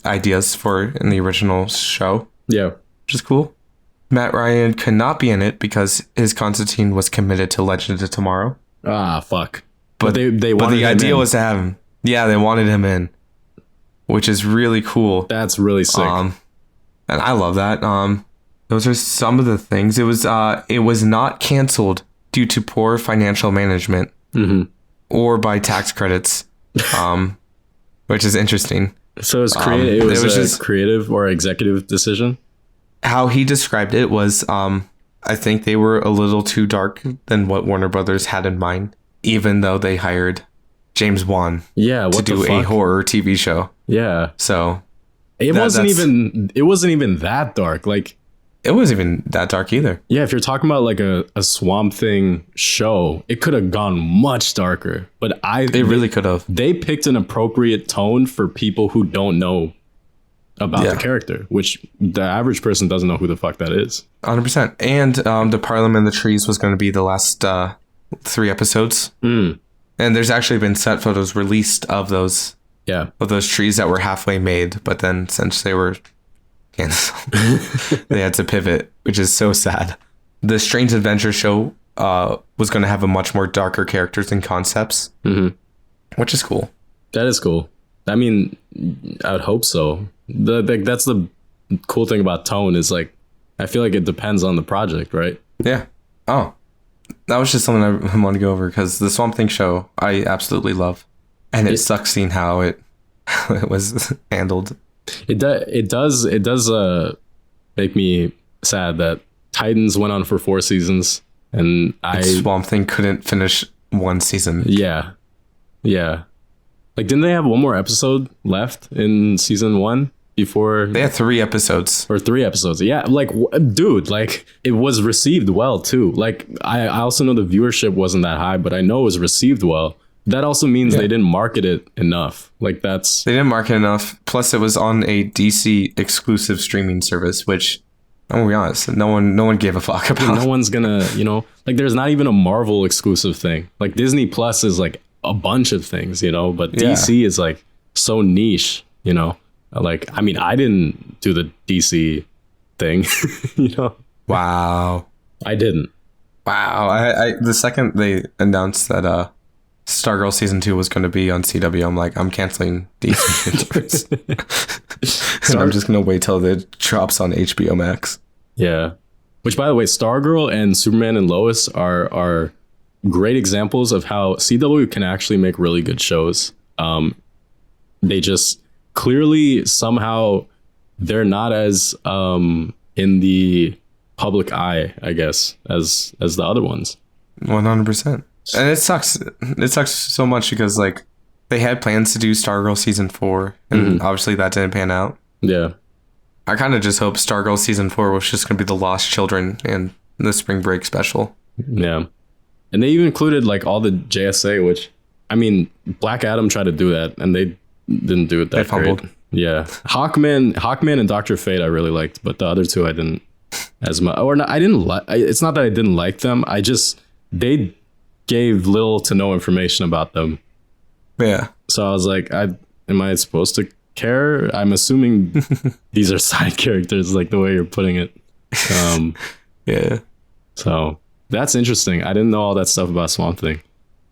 ideas for in the original show. Yeah. Which is cool. Matt Ryan could not be in it because his Constantine was committed to Legend of Tomorrow. Ah, fuck. But the idea was to have him. Yeah, they wanted him in, which is really cool. That's really sick. And I love that. Those are some of the things. It was not canceled due to poor financial management or by tax credits, which is interesting. So it was just creative or executive decision? How he described it was, I think they were a little too dark than what Warner Brothers had in mind, even though they hired James Wan to do a horror TV show. Yeah. So it wasn't even that dark. Like it wasn't even that dark either. Yeah, if you're talking about like a Swamp Thing show, it could have gone much darker. But they really could have. They picked an appropriate tone for people who don't know about the character, which the average person doesn't know who the fuck that is. 100%. And the Parliament of the Trees was going to be the last 3 episodes. And there's actually been set photos released of those trees that were halfway made, but then since they were canceled, they had to pivot, which is so sad. The Strange Adventure show was going to have a much more darker characters and concepts, which is cool. That is cool. I mean, I would hope so. That's the cool thing about tone is like, I feel like it depends on the project, right? Yeah. Oh, that was just something I want to go over because the Swamp Thing show I absolutely love, and it sucks seeing how it was handled. It does make me sad that Titans went on for 4 seasons and Swamp Thing couldn't finish 1 season. Yeah. Like, didn't they have 1 more episode left in season 1 before? They had 3 episodes. Or 3 episodes. Yeah. Like, dude, like it was received well too. Like I also know the viewership wasn't that high, but I know it was received well. That also means they didn't market it enough. Like they didn't market enough. Plus it was on a DC exclusive streaming service, which I'm gonna be honest, no one gave a fuck about. No one's gonna, like there's not even a Marvel exclusive thing. Like Disney Plus is like a bunch of things, but DC is like so niche, like, I mean, I didn't do the DC thing, Wow. I didn't. Wow. I the second they announced that Stargirl season 2 was going to be on CW, I'm like, I'm canceling these shows. And I'm just going to wait till it drops on HBO Max. Yeah. Which, by the way, Stargirl and Superman and Lois are great examples of how CW can actually make really good shows. They just clearly somehow they're not as in the public eye, I guess, as the other ones. 100%. And it sucks. It sucks so much because like they had plans to do Stargirl season 4, and obviously that didn't pan out. Yeah. I kind of just hope Stargirl season 4 was just going to be the Lost Children and the spring break special. Yeah. And they even included like all the JSA, which, I mean, Black Adam tried to do that and they didn't do it that great. Yeah. Hawkman and Dr. Fate I really liked, but the other two I didn't as much. Or not, I didn't like. It's not that I didn't like them. They gave little to no information about them. Yeah. So I was like, am I supposed to care? I'm assuming these are side characters, like the way you're putting it. Yeah. So that's interesting. I didn't know all that stuff about Swamp Thing.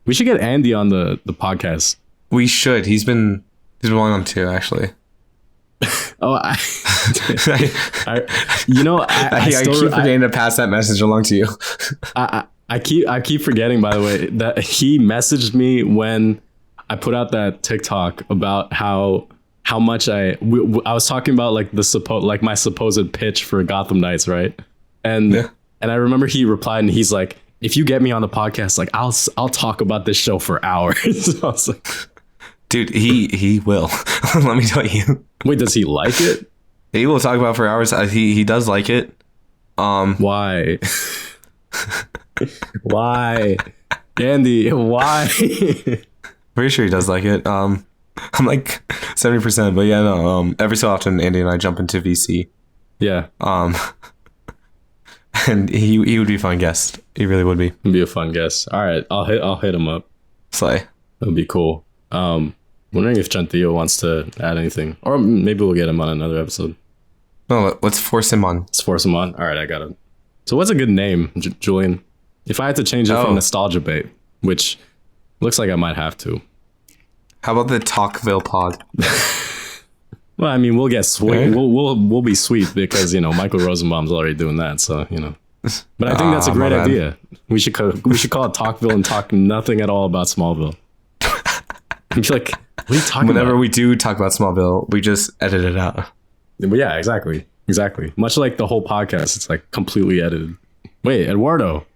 We should get Andy on the podcast. We should. He's been wanting to, actually. Oh, I keep forgetting to pass that message along to you. I keep forgetting, by the way, that he messaged me when I put out that TikTok about how much I was talking about like my supposed pitch for Gotham Knights, right? And I remember he replied and he's like, if you get me on the podcast, like I'll talk about this show for hours. So I was like, dude, he will. Let me tell you. Wait, does he like it? He will talk about it for hours. He does like it. Why? Why? Andy, why? Pretty sure he does like it. I'm like 70%, but yeah, no. Every so often, Andy and I jump into VC. Yeah. And he would be a fun guest. He really would be. He'd be a fun guest. All right, I'll hit him up. Slay. That'd be cool. Wondering if Chuntillo wants to add anything, or maybe we'll get him on another episode. No, let's force him on. Let's force him on. All right, I got it. So what's a good name, Julian? If I had to change it from Nostalgia Bait, which looks like I might have to. How about the Talkville Pod? Well, I mean, we'll get sweet. We'll be sweet because Michael Rosenbaum's already doing that. So But I think that's a great idea. We should call it Talkville and talk nothing at all about Smallville. I'd be like, what are you talking about? Whenever we do talk about Smallville, we just edit it out. But yeah, exactly. Much like the whole podcast, it's like completely edited. Wait, Eduardo.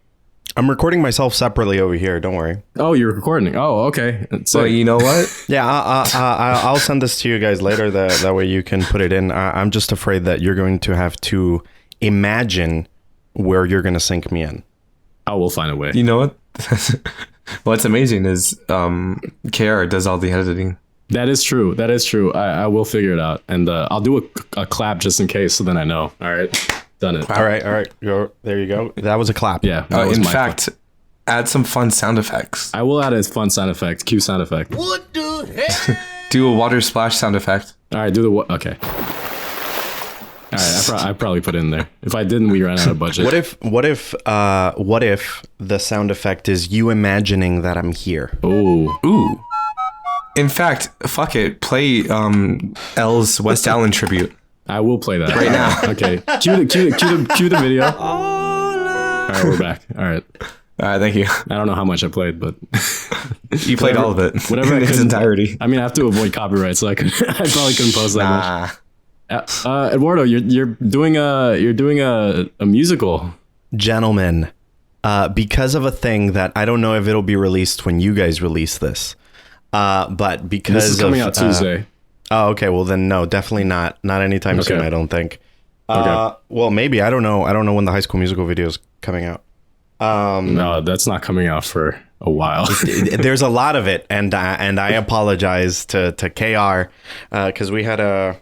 I'm recording myself separately over here. Don't worry. Oh, you're recording. Oh, okay. Well, you know what? Yeah, I'll send this to you guys later. That way you can put it in. I'm just afraid that you're going to have to imagine where you're going to sync me in. Oh, we'll find a way. You know what? What's amazing is KR does all the editing. That is true. I will figure it out. And I'll do a clap just in case, so then I know. All right. Done it. All right. Go. There you go. That was a clap. Yeah. In fact, add some fun sound effects. I will add a fun sound effect. Cue sound effect. What the hell? Do a water splash sound effect. All right. Okay. All right. I probably put it in there. If I didn't, we ran out of budget. What if the sound effect is you imagining that I'm here? Ooh. In fact, fuck it. Play L's WestAllen Tribute. I will play that right now. Okay. Cue the video. All right, we're back. All right, thank you. I don't know how much I played, but you played all of it. Whatever in its entirety. I mean, I have to avoid copyright, so I probably couldn't post that much. Eduardo, you're doing a musical. Gentlemen, because of a thing that I don't know if it'll be released when you guys release this. But because this is coming out Tuesday. Oh, okay. Well, then no, definitely not anytime soon. I don't think. Okay. Well, maybe I don't know when the High School Musical video is coming out. No, that's not coming out for a while. There's a lot of it, and I apologize to KR because we had a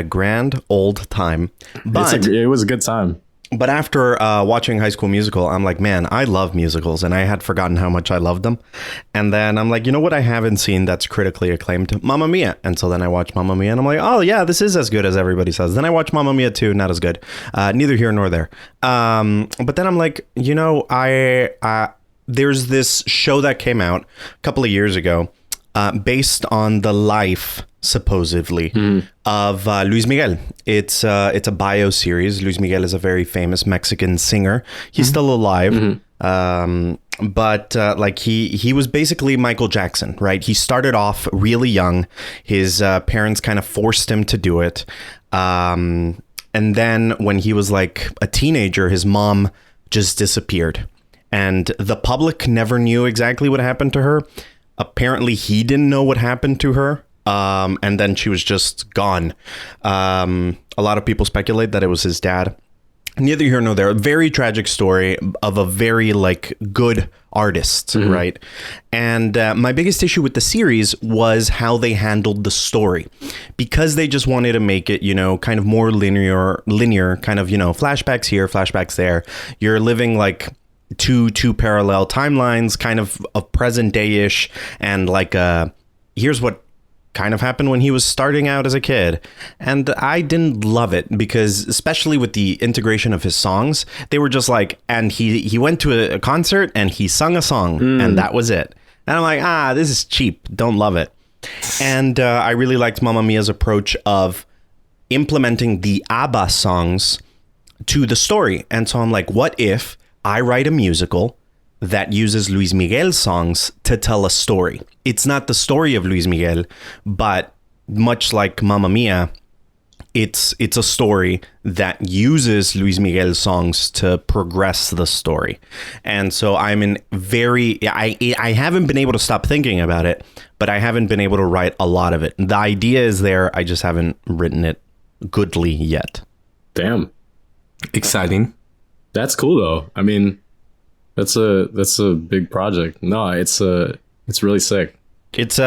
grand old time. But it was a good time. But after watching High School Musical, I'm like, man, I love musicals, and I had forgotten how much I loved them. And then I'm like, you know what I haven't seen that's critically acclaimed? Mamma Mia. And so then I watched Mamma Mia, and I'm like, oh yeah, this is as good as everybody says. Then I watched Mamma Mia 2, not as good. Neither here nor there. But then I'm like, there's this show that came out a couple of years ago, based on the life, supposedly, of Luis Miguel. It's a bio series. Luis Miguel is a very famous Mexican singer. He's still alive. But like he was basically Michael Jackson, right? He started off really young. His parents kind of forced him to do it. And then when he was like a teenager, his mom just disappeared. And the public never knew exactly what happened to her. Apparently, he didn't know what happened to her. And then she was just gone. A lot of people speculate that it was his dad. Neither here nor there. A very tragic story of a very like good artist, right? And my biggest issue with the series was how they handled the story, because they just wanted to make it, you know, kind of more linear, kind of, you know, flashbacks here, flashbacks there. You're living like two parallel timelines, kind of present day-ish, and like here's what kind of happened when he was starting out as a kid. And I didn't love it, because especially with the integration of his songs, they were just like, and he went to a concert and he sung a song and that was it. And I'm like, this is cheap. Don't love it. And I really liked Mamma Mia's approach of implementing the ABBA songs to the story. And so I'm like, what if I write a musical that uses Luis Miguel's songs to tell a story? It's not the story of Luis Miguel, but much like Mamma Mia, it's a story that uses Luis Miguel's songs to progress the story. And so I haven't been able to stop thinking about it, but I haven't been able to write a lot of it. The idea is there, I just haven't written it goodly yet. Damn. Exciting. That's cool though. I mean, that's a big project. No, it's really sick. It's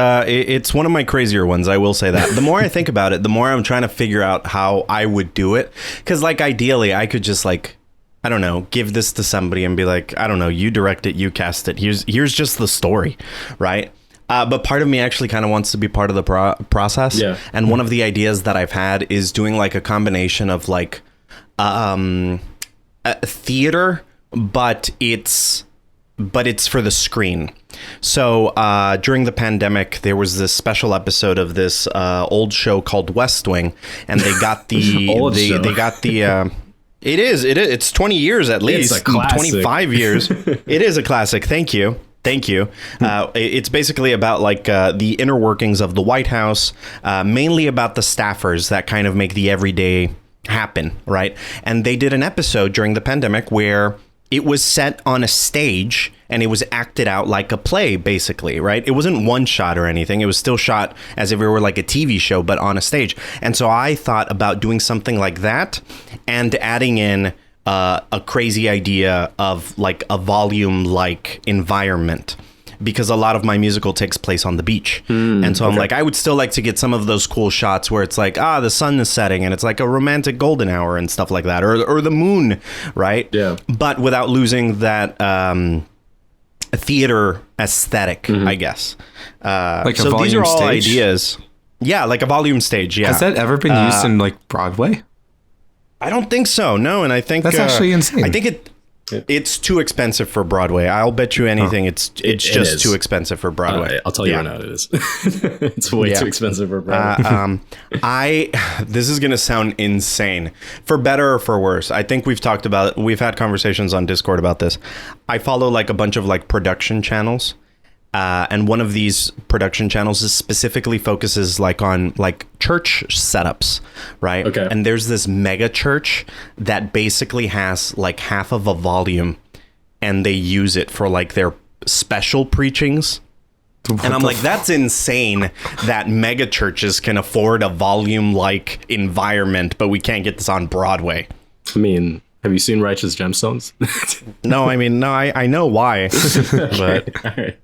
one of my crazier ones, I will say that. The more I think about it, the more I'm trying to figure out how I would do it. Because like ideally I could just like, I don't know, give this to somebody and be like, I don't know, you direct it, you cast it. Here's just the story, right? But part of me actually kind of wants to be part of the process. Yeah. And one of the ideas that I've had is doing like a combination of like theater, but it's for the screen. So during the pandemic, there was this special episode of this old show called West Wing, and they got the it's 20 years at least. It's a classic. 25 years. It is a classic. Thank you. It's basically about like the inner workings of the White House, mainly about the staffers that kind of make the everyday happen, right? And they did an episode during the pandemic where it was set on a stage and it was acted out like a play, basically, right? It wasn't one shot or anything. It was still shot as if it were like a TV show, but on a stage. And so I thought about doing something like that and adding in a crazy idea of like a volume-like environment, because a lot of my musical takes place on the beach. And so I'm like, I would still like to get some of those cool shots where it's like, the sun is setting and it's like a romantic golden hour and stuff like that, or the moon, right? Yeah. But without losing that theater aesthetic, I guess. Like so a volume these are all stage? Ideas. Yeah, like a volume stage, yeah. Has that ever been used in like Broadway? I don't think so, no. And I think that's actually insane. I think it's too expensive for Broadway. I'll bet you anything. It's just too expensive for Broadway. I'll tell you right now, it is. It's way too expensive for Broadway. This is gonna sound insane, for better or for worse. I think we've had conversations on Discord about this. I follow like a bunch of like production channels. And one of these production channels specifically focuses like on like church setups, right? Okay. And there's this mega church that basically has like half of a volume, and they use it for like their special preachings. And I'm like, that's insane that mega churches can afford a volume like environment, but we can't get this on Broadway. I mean, have you seen Righteous Gemstones? No, I know why, but. All right.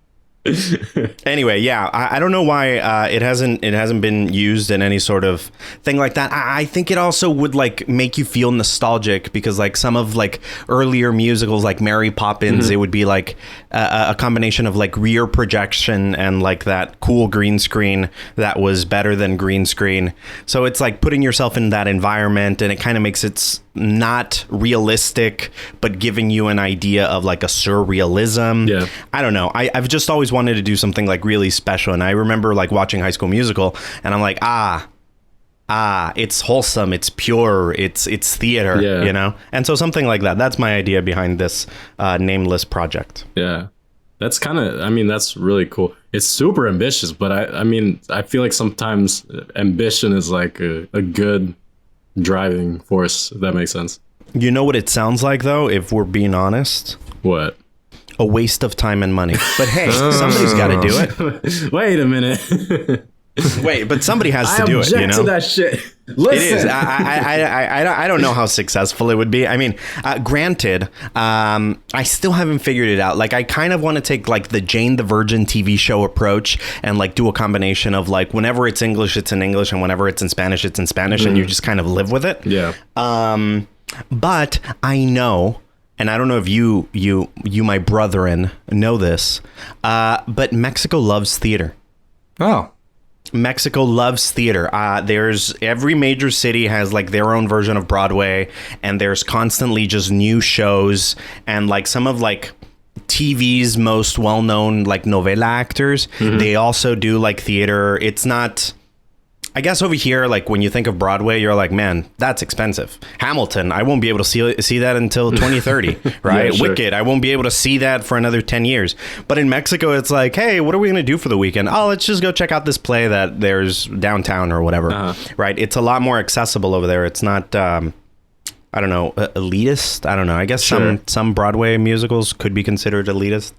Anyway, yeah, I don't know why it hasn't been used in any sort of thing like that. I think it also would like make you feel nostalgic, because like some of like earlier musicals like Mary Poppins, it would be like a combination of like rear projection and like that cool green screen that was better than green screen. So it's like putting yourself in that environment, and it kind of makes it not realistic, but giving you an idea of like a surrealism. Yeah. I don't know. I've just always wanted to do something like really special. And I remember like watching High School Musical, and I'm like, it's wholesome, it's pure, it's theater, you know? And so something like that. That's my idea behind this nameless project. Yeah. That's kind of, I mean, that's really cool. It's super ambitious, but I mean, I feel like sometimes ambition is like a good driving force, if that makes sense. You know what it sounds like, though, if we're being honest? What? A waste of time and money. But hey, somebody's got to do it. Wait a minute. Wait, but somebody has to do it, you know? to that shit. Listen. It is. I don't know how successful it would be. I mean, granted, I still haven't figured it out. Like, I kind of want to take like the Jane the Virgin TV show approach and like do a combination of like whenever it's English, it's in English, and whenever it's in Spanish, it's in Spanish, and you just kind of live with it. Yeah. But I know, and I don't know if you my brethren know this, but Mexico loves theater. Oh. Mexico loves theater. There's every major city has like their own version of Broadway, and there's constantly just new shows, and like some of like TV's most well-known like novela actors, they also do like theater. It's not, I guess over here, like when you think of Broadway, you're like, man, that's expensive. Hamilton, I won't be able to see that until 2030, right? Yeah, sure. Wicked, I won't be able to see that for another 10 years. But in Mexico, it's like, hey, what are we going to do for the weekend? Oh, let's just go check out this play that there's downtown or whatever, right? It's a lot more accessible over there. It's not, I don't know, elitist. I don't know. I guess some Broadway musicals could be considered elitist.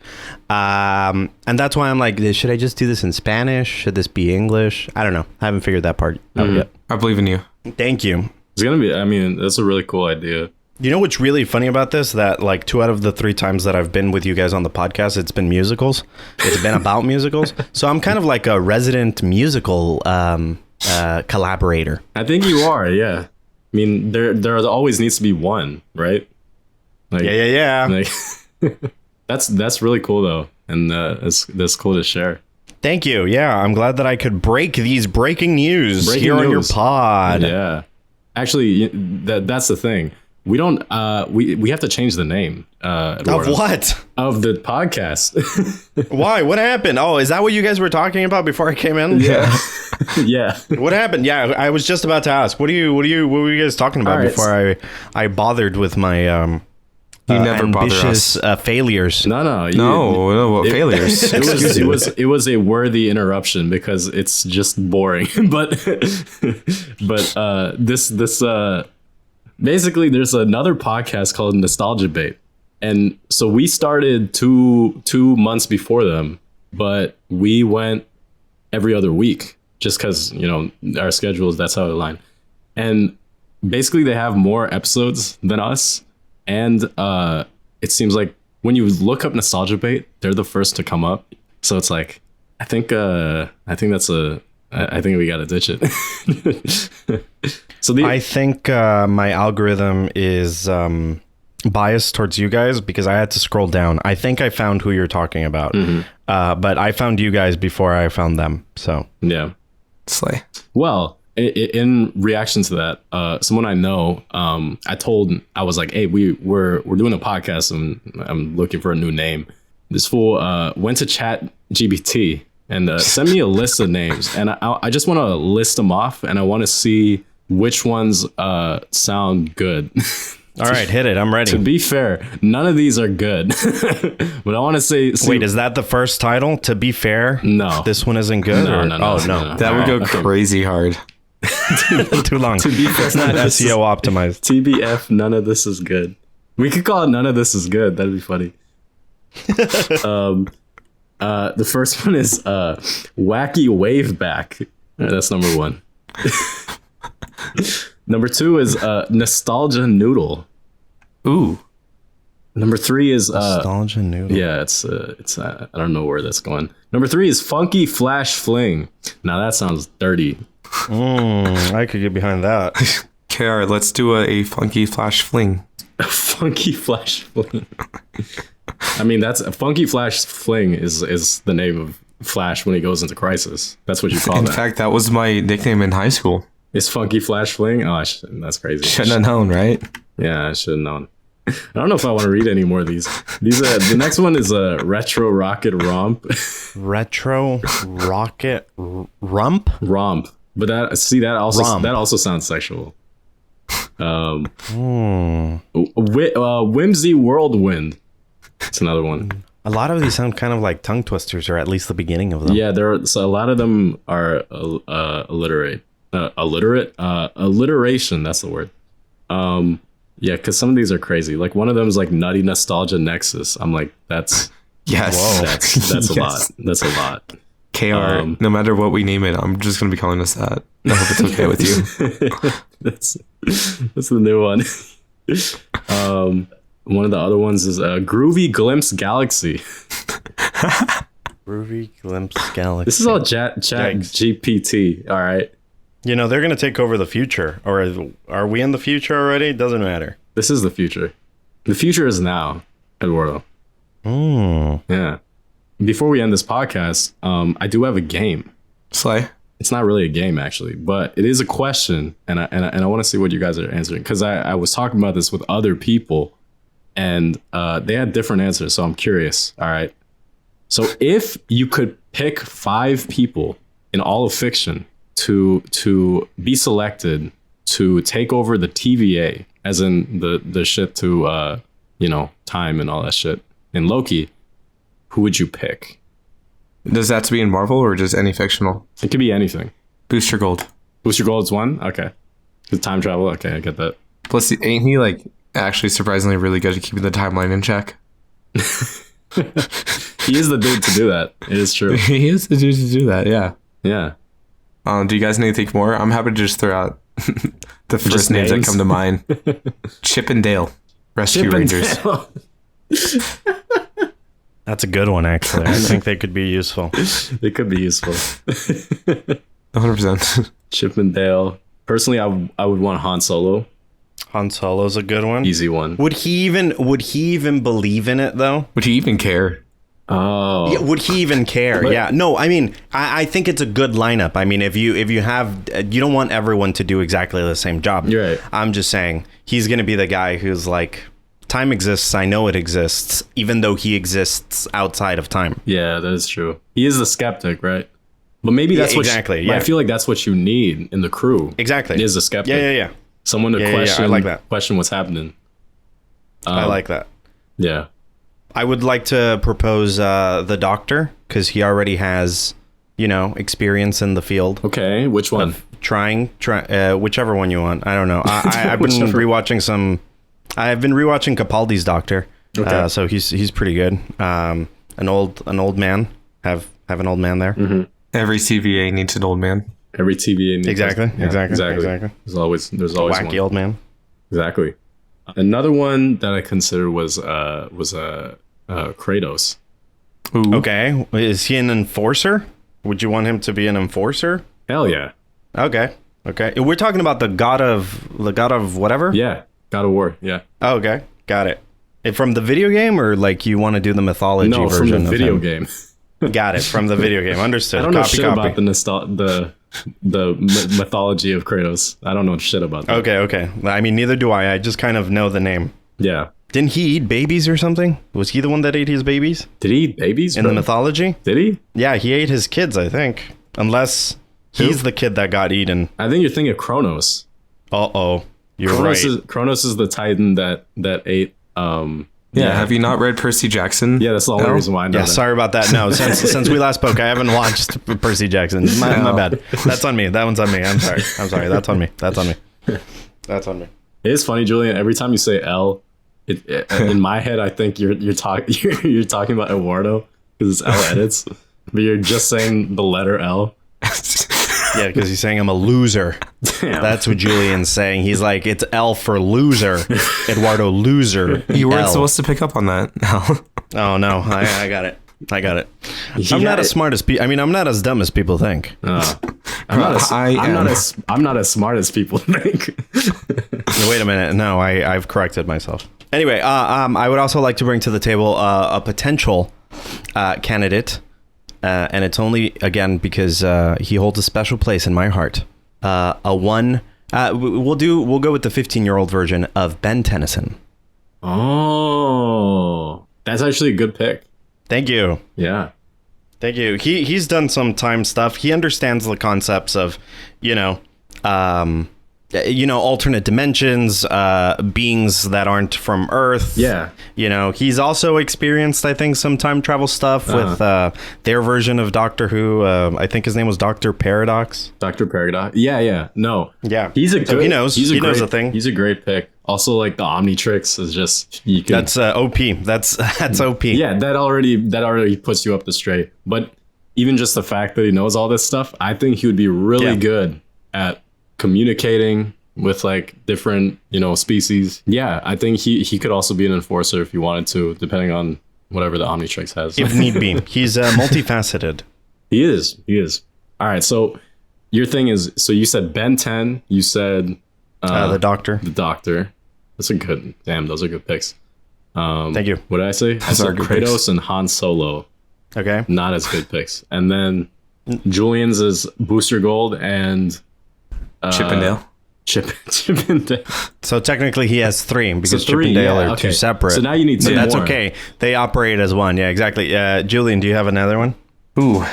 And that's why I'm like, should I just do this in Spanish? Should this be English? I don't know. I haven't figured that part out yet. I believe in you. Thank you. It's going to be, I mean, that's a really cool idea. You know what's really funny about this? That like 2 out of the 3 times that I've been with you guys on the podcast, it's been musicals. It's been about musicals. So I'm kind of like a resident musical collaborator. I think you are, yeah. I mean, there always needs to be one, right? Like, Yeah. Like, that's really cool though, and that's cool to share. Thank you. Yeah, I'm glad that I could break these breaking news on your pod. Yeah, actually, that's the thing. We don't. We have to change the name. Eduardo, of what? Of the podcast. Why? What happened? Oh, is that what you guys were talking about before I came in? Yeah. Yeah. What happened? Yeah, I was just about to ask. What were you guys talking about before I bothered with my you never ambitious failures? No. Failures. It was a worthy interruption because it's just boring. but this basically there's another podcast called Nostalgia Bait. And so we started two months before them, but we went every other week just because, you know, our schedules, that's how it aligned. And basically they have more episodes than us. And it seems like when you look up Nostalgia Bait, they're the first to come up. So it's like, I think we got to ditch it. I think my algorithm is biased towards you guys because I had to scroll down. I think I found who you're talking about, but I found you guys before I found them. So yeah, slay. Well, in reaction to that, someone I know, I was like, hey, we're doing a podcast and I'm looking for a new name. This fool went to ChatGPT and sent me a list of names, and I just want to list them off, and I want to see which ones sound good. All right, hit it. I'm ready. To be fair, none of these are good. But I want to say... Wait, is that the first title? To be fair? No. This one isn't good? No. That would go crazy hard. Too long. To be fair, it's not SEO optimized. TBF, none of this is good. We could call it None of This Is Good. That'd be funny. The first one is Wacky Wave Back. That's number 1. Number 2 is Nostalgia Noodle. Ooh. Number 3 is Nostalgia Noodle. Yeah, it's I don't know where that's going. Number 3 is Funky Flash Fling. Now that sounds dirty. I could get behind that. KR, let's do a Funky Flash Fling. A Funky Flash Fling. I mean, that's a Funky Flash Fling is the name of Flash when he goes into crisis. That's what you call that. In fact, that was my nickname in high school. Is Funky Flash Fling? Oh, that's crazy. Shouldn't have known, right? Yeah, I should have known. I don't know if I want to read any more of these. The next one is a retro rocket romp. Retro rocket rump? Romp. But that also sounds sexual. Whimsy whirlwind. It's another one. A lot of these sound kind of like tongue twisters, or at least the beginning of them. Yeah, so a lot of them are alliteration. That's the word. Yeah, because some of these are crazy. Like one of them is like Nutty Nostalgia Nexus. I'm like, that's that's yes. a lot. That's a lot. KR, no matter what we name it, I'm just gonna be calling us that. I hope it's okay with you. That's the new one. One of the other ones is Groovy Glimpse Galaxy. Groovy Glimpse Galaxy. This is all chat GPT. All right. You know, they're going to take over the future. Or are we in the future already? It doesn't matter. This is the future. The future is now, Eduardo. Yeah. Before we end this podcast, I do have a game. Slay. It's not really a game, actually, but it is a question. And I want to see what you guys are answering. Because I was talking about this with other people. And they had different answers. So I'm curious. All right. So if you could pick 5 people in all of fiction to be selected to take over the TVA, as in the shit to time and all that shit in Loki, who would you pick? Does that have to be in Marvel or just any fictional? It could be anything. Booster Gold. Booster Gold's one? Okay. The time travel? Okay, I get that. Plus, ain't he like actually surprisingly really good at keeping the timeline in check? He is the dude to do that. It is true. He is the dude to do that, yeah. Yeah. Do you guys need to think more? I'm happy to just throw out the first names that come to mind. Chip and Dale, Rescue Rangers. That's a good one, actually. I think they could be useful. They could be useful. 100%. Chip and Dale. Personally, I would want Han Solo. Han Solo's a good one. Easy one. Would he even believe in it, though? Would he even care? Oh. Yeah, would he even care? Yeah. No, I mean, I think it's a good lineup. I mean, if you don't want everyone to do exactly the same job. You're right. I'm just saying he's going to be the guy who's like, time exists. I know it exists, even though he exists outside of time. Yeah, that is true. He is the skeptic, right? But maybe that's exactly. I feel like that's what you need in the crew. Exactly. Is a skeptic. Yeah. Someone to question. I like that. Question what's happening. I like that. Yeah. I would like to propose the Doctor, because he already has, experience in the field. Okay, which one? Trying, whichever one you want. I don't know. I've been rewatching Capaldi's Doctor. Okay. So he's pretty good. An old man. Have an old man there. Mm-hmm. Every TVA needs an old man. Every TVA needs exactly. There's always wacky one. old man. Exactly. Another one that I considered was Kratos. Ooh. Okay, is he an enforcer? Would you want him to be an enforcer? Hell yeah. Okay. We're talking about the god of whatever. Yeah, God of War. Yeah. Oh, okay, got it. From the video game, or like you want to do the mythology version? No, from the video game. Got it, from the video game. Understood. I don't know shit about the mythology of Kratos. I don't know shit about that. Okay. I mean, neither do I. I just kind of know the name. Yeah. Didn't he eat babies or something? Was he the one that ate his babies? Did he eat babies? In the mythology? Did he? Yeah, he ate his kids, I think. Unless he's the kid that got eaten. I think you're thinking of Kronos. Uh-oh. You're Kronos right. Kronos is the Titan that ate... Yeah, have you not read Percy Jackson? Yeah, that's the only reason why I know that. Sorry about that. No, since we last spoke, I haven't watched Percy Jackson. My bad. That's on me. That one's on me. I'm sorry. That's on me. That's on me. It is funny, Julian. Every time you say L, in my head, I think you're talking about Eduardo because it's L edits, but you're just saying the letter L. Yeah, because he's saying I'm a loser. Damn. That's what Julian's saying. He's like, it's L for loser. Eduardo loser. You weren't L. supposed to pick up on that. Oh, no. I got it. I'm not as smart as I'm not as dumb as people think. I'm not as smart as people think. Wait a minute. No, I've corrected myself. Anyway, I would also like to bring to the table a potential candidate. And it's only, again, because he holds a special place in my heart. A one We'll go with the 15-year-old version of Ben Tennyson. Oh, that's actually a good pick. Thank you. Yeah. Thank you. He's done some time stuff. He understands the concepts of, alternate dimensions, beings that aren't from Earth. Yeah. He's also experienced, I think, some time travel stuff with their version of Doctor Who. I think his name was Dr. Paradox. Dr. Paradox. Yeah. No. Yeah. He knows. He knows the thing. He's a great pick. Also, like the Omnitrix is just that's OP. That's OP. Yeah, that already puts you up the straight. But even just the fact that he knows all this stuff, I think he would be really good at communicating with like different species. Yeah, I think he could also be an enforcer if he wanted to, depending on whatever the Omnitrix has. If need be. He's multifaceted. He is. All right, so your thing is, so you said Ben 10, you said the Doctor. Those are good picks. Thank you. What did I say? I said Kratos and Han Solo. Okay. Not as good picks. And then Julian's is Booster Gold and Chippendale. Chippendale. So technically he has 3 because Chippendale are 2 separate. So now you need 2 but that's more. okay. They operate as one. Yeah, exactly. Julian, do you have another one? Ooh,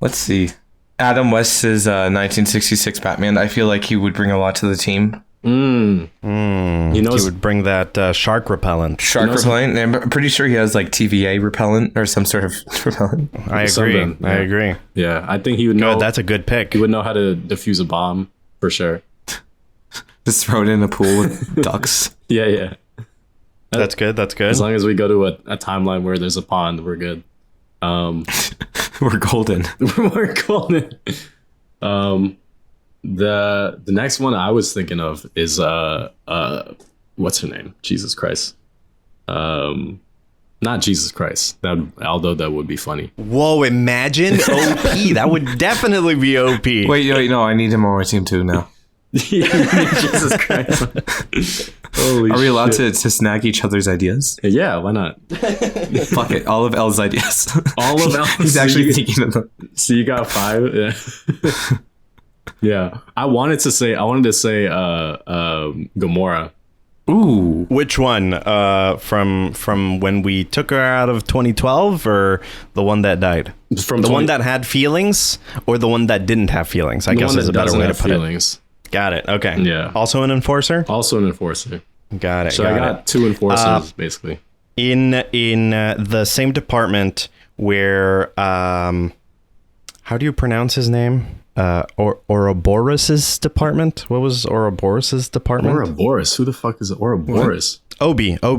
let's see. Adam West's 1966 Batman. I feel like he would bring a lot to the team. He knows. He would bring that shark repellent. Repellent. I'm pretty sure he has like TVA repellent or some sort of repellent. I agree. Yeah, I think he would know. That's a good pick. He would know how to defuse a bomb for sure. Just throw it in a pool with ducks. Yeah. That's good. As long as we go to a timeline where there's a pond, we're good. We're golden. We're golden. The next one I was thinking of is what's her name? Jesus Christ. Not Jesus Christ. Although that would be funny. Whoa! Imagine OP. That would definitely be OP. Wait, no, I need him on my team too now. Jesus Christ. Holy Are we allowed to snag each other's ideas? Yeah, why not? Fuck it. All of L's ideas. All of L's. He's actually thinking of them. So you got 5? Yeah. Yeah. I wanted to say Gamora. Ooh. Which one? From when we took her out of 2012, or the one that died? From the one that had feelings, or the one that didn't have feelings? I guess is a better way to put it. Got it. Okay. Yeah. Also an enforcer? Also an enforcer. Got it. So I got 2 enforcers, basically. In the same department where, how do you pronounce his name? Ouroboros' department? What was Ouroboros' department? Ouroboros? Who the fuck is Ouroboros? Obi. Oh,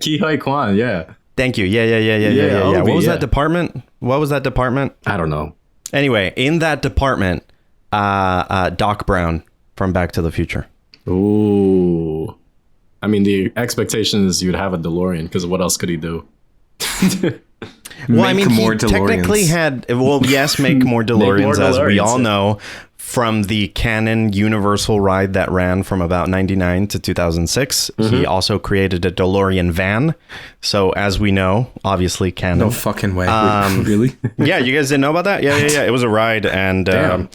Ki-Hoi Kwan, yeah. Thank you. Yeah. What was that department? I don't know. Anyway, in that department, Doc Brown from Back to the Future. Ooh. I mean, the expectation is you'd have a DeLorean, because what else could he do? Well, he technically had... Well, yes, make more DeLoreans, as we all know, from the canon Universal ride that ran from about 99 to 2006. Mm-hmm. He also created a DeLorean van. So, as we know, obviously canon. No fucking way. Really? Yeah, you guys didn't know about that? Yeah. It was a ride, and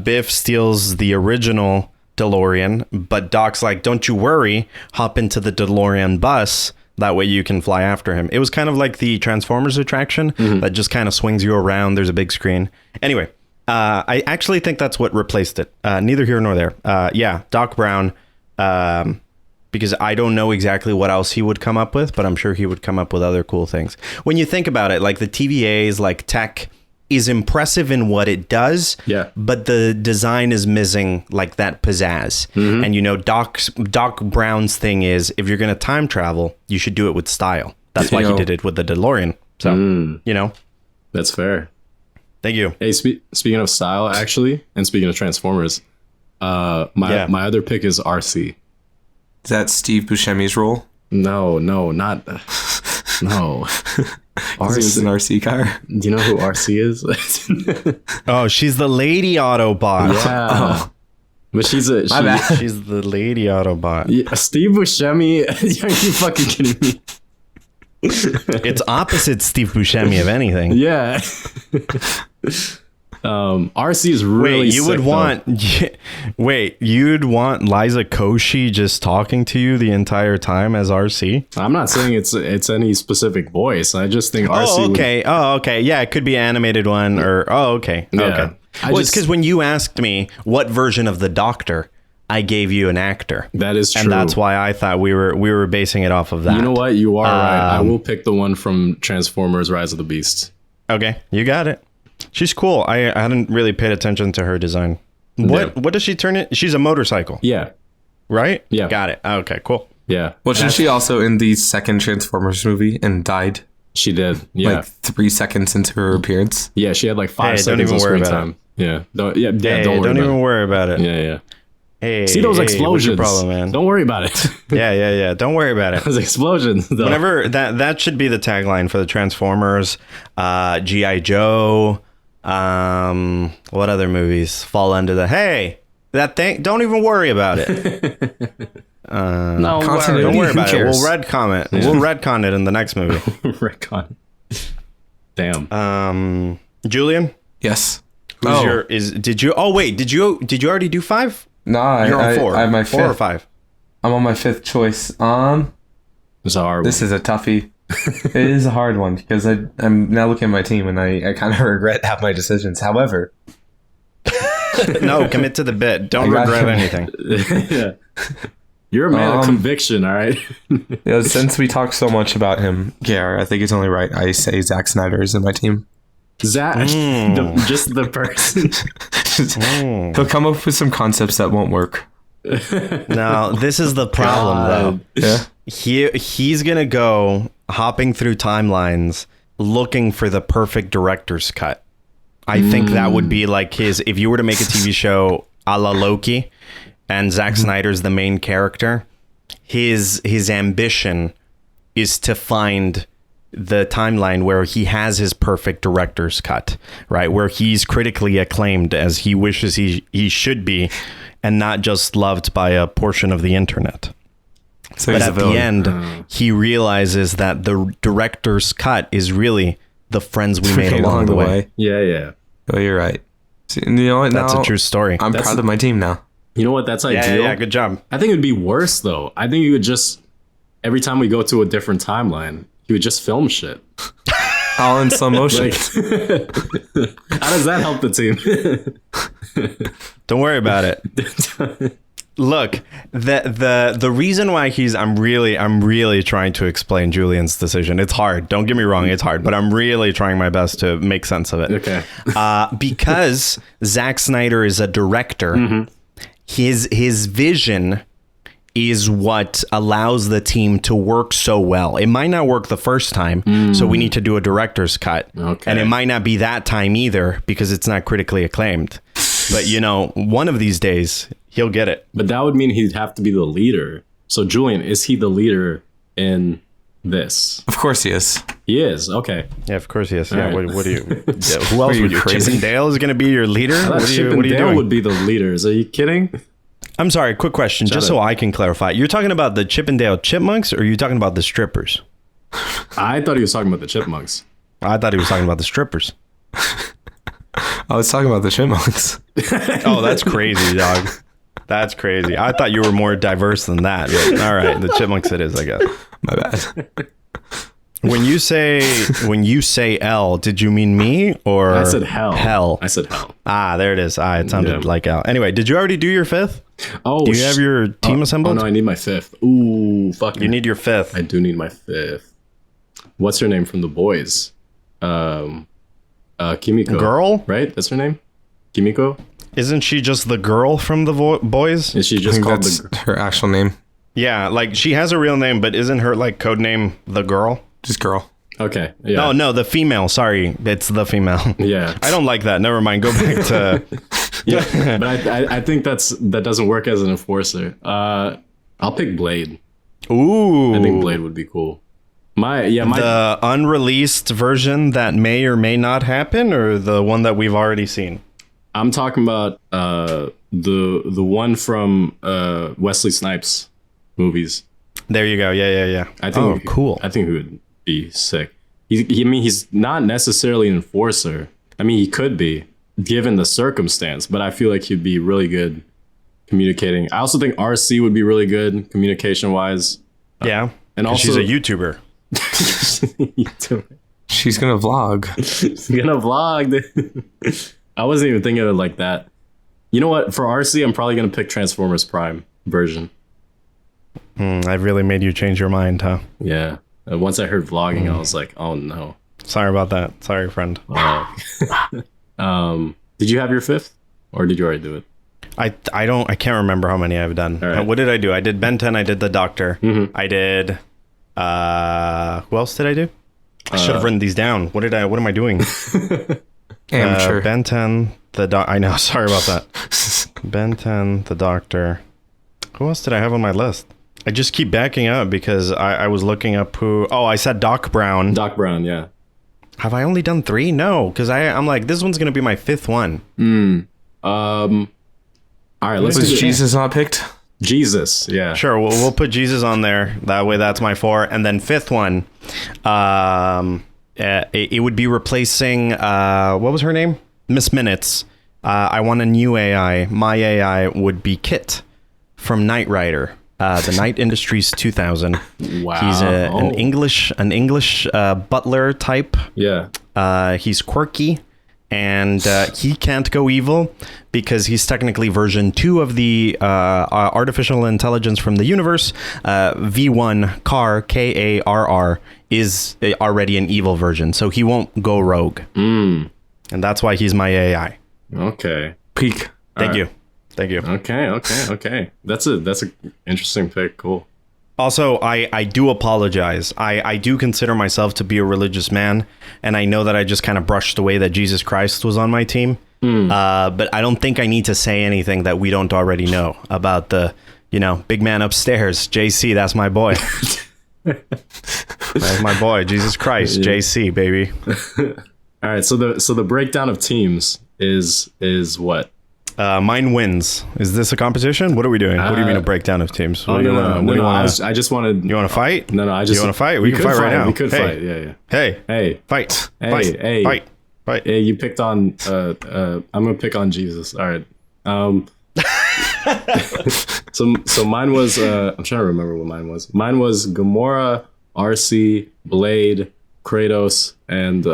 Biff steals the original DeLorean, but Doc's like, don't you worry, hop into the DeLorean bus. That way you can fly after him. It was kind of like the Transformers attraction that just kind of swings you around. There's a big screen. Anyway, I actually think that's what replaced it. Neither here nor there. Yeah, Doc Brown, because I don't know exactly what else he would come up with, but I'm sure he would come up with other cool things. When you think about it, like the TVA's like tech is impressive in what it does, but the design is missing like that pizzazz. And Doc Brown's thing is, if you're going to time travel, you should do it with style. That's why he did it with the DeLorean. So, That's fair. Thank you. Hey, speaking of style, actually, and speaking of Transformers, my other pick is RC. Is that Steve Buscemi's role? No, not... No. RC an RC car. Do you know who RC is? Oh, she's the lady Autobot. Yeah. Oh. But she's the lady Autobot. Yeah, Steve Buscemi. Are you fucking kidding me? It's opposite Steve Buscemi, if anything. Yeah. RC is really Wait, you sick, would want you'd want Liza Koshy just talking to you the entire time as RC? I'm not saying it's any specific voice. I just think RC okay. Yeah, it could be an animated one or okay. Yeah. Okay. It's because when you asked me what version of the Doctor, I gave you an actor. That is true. And that's why I thought we were basing it off of that. You know what? You are right. I will pick the one from Transformers Rise of the Beast. Okay, you got it. She's cool. I hadn't really paid attention to her design. What does she turn it? She's a motorcycle. Yeah. Right? Yeah. Got it. Okay, cool. Yeah. Wasn't she also in the second Transformers movie and died? She did. Yeah. Like 3 seconds into her appearance. Yeah, she had like 5 seconds of screen time. Yeah. Don't even worry about it. Yeah. Hey, see those explosions? What's your problem, man? Don't worry about it. Yeah. Don't worry about it. Those explosions. Though. Whenever that should be the tagline for the Transformers, G.I. Joe. What other movies fall under the that thing? Don't even worry about it. No, don't worry about it. We'll retcon it. We'll retcon it in the next movie. Retcon. Damn. Julian. Yes. Did you already do 5? No, You're on 4. I have my 4 or 5. I'm on my 5th choice. It's a hard one. This is a toughie. It is a hard one because I'm now looking at my team and I kind of regret half my decisions. However, no, commit to the bit. Don't regret anything. Yeah. You're a man of conviction, all right? Since we talked so much about him, I think it's only right I say Zack Snyder is in my team. Zack, just the person. He'll come up with some concepts that won't work. Now, this is the problem, though. Yeah. He's going to go hopping through timelines looking for the perfect director's cut. I think that would be like if you were to make a TV show a la Loki and Zack Snyder's the main character, his ambition is to find the timeline where he has his perfect director's cut, right? Where he's critically acclaimed as he wishes he should be and not just loved by a portion of the internet. So but at the end, he realizes that the director's cut is really the friends we made along the way. Yeah. Oh, you're right. So, you know what? That's a true story. I'm proud of my team now. You know what? That's ideal. Yeah, good job. I think it'd be worse, though. I think you would just, every time we go to a different timeline, you would just film shit. All in slow motion. How does that help the team? Don't worry about it. Look, the reason why I'm really trying to explain Julian's decision. It's hard. Don't get me wrong, it's hard, but I'm really trying my best to make sense of it. Okay. Because Zack Snyder is a director, his vision is what allows the team to work so well. It might not work the first time, so we need to do a director's cut. Okay. And it might not be that time either because it's not critically acclaimed. But, one of these days, he'll get it. But that would mean he'd have to be the leader. So, Julian, is he the leader in this? Of course he is. He is? Okay. Yeah, of course he is. Yeah, right. what do you... who else would you... crazy? Chip and Dale is going to be your leader? What are you doing? Would be the leaders. Are you kidding? I'm sorry, quick question, just so I can clarify. You're talking about the Chip and Dale Chipmunks, or are you talking about the strippers? I thought he was talking about the Chipmunks. I thought he was talking about the strippers. I was talking about the Chipmunks. Oh, that's crazy, dog. That's crazy. I thought you were more diverse than that. But all right, the Chipmunks it is, I guess. My bad. When you say L, did you mean me or I said hell. Hell. I said hell. Ah, there it is. It sounded like L. Anyway, did you already do your 5th? Oh, do you have your team assembled? Oh no, I need my 5th. Ooh, fuck. You need your 5th. I do need my 5th. What's her name from The Boys? Kimiko. Girl? Right? That's her name? Kimiko? Isn't she just the girl from the Boys? Is she just called her actual name? Yeah, like she has a real name, but isn't her like code name the girl? Just girl. Okay. Yeah. No, the female. Sorry, it's the female. Yeah. I don't like that. Never mind. Go back to. Yeah, but I think that doesn't work as an enforcer. I'll pick Blade. Ooh. I think Blade would be cool. The unreleased version that may or may not happen, or the one that we've already seen. I'm talking about the one from Wesley Snipes movies. There you go. Yeah. I think cool. I think he would be sick. He's not necessarily an enforcer. I mean, he could be, given the circumstance, but I feel like he'd be really good communicating. I also think RC would be really good communication wise. Yeah. And also she's a YouTuber. She's going to vlog. She's going to vlog. I wasn't even thinking of it like that. You know what? For RC, I'm probably going to pick Transformers Prime version. I've really made you change your mind, huh? Yeah. Once I heard vlogging, I was like, oh no. Sorry about that. Sorry, friend. Did you have your fifth, or did you already do it? I can't remember how many I've done. Right. What did I do? I did Ben 10. I did The Doctor. Mm-hmm. I did. Who else did I do? I should have written these down. What am I doing? Amateur. Ben 10. I know. Sorry about that. Ben 10. The Doctor. Who else did I have on my list? I just keep backing up because I was looking up who. Oh, I said Doc Brown. Doc Brown, yeah. Have I only done 3? No, because I'm like, this one's gonna be my 5th one. All right, let's Was Jesus not picked? Jesus, yeah. Sure, we'll put Jesus on there. That way, that's my 4. And then 5th one, it would be replacing what was her name? Miss Minutes. I want a new AI. My AI would be Kit from Knight Rider. The Night Industries 2000. Wow. He's an English butler type. Yeah. He's quirky, and he can't go evil because he's technically version 2 of the artificial intelligence from the universe. V1 Carr, Karr, is already an evil version, so he won't go rogue. And that's why he's my AI. Okay. Peak. Thank you. Okay. That's a interesting pick. Cool. Also, I do apologize. I do consider myself to be a religious man, and I know that I just kind of brushed away that Jesus Christ was on my team. But I don't think I need to say anything that we don't already know about the, big man upstairs, JC. That's my boy. That's my boy, Jesus Christ, yeah. JC, baby. All right. So the breakdown of teams is what? Mine wins. Is this a competition? What are we doing? What do you mean a breakdown of teams? What do you want? I just wanted. You want to fight? No. I just. You want to fight? We can fight right now. We could fight. Yeah. Hey. Fight. Hey. Fight. Hey. You picked on. I'm gonna pick on Jesus. All right. So mine was. I'm trying to remember what mine was. Mine was Gamora, RC, Blade, Kratos, and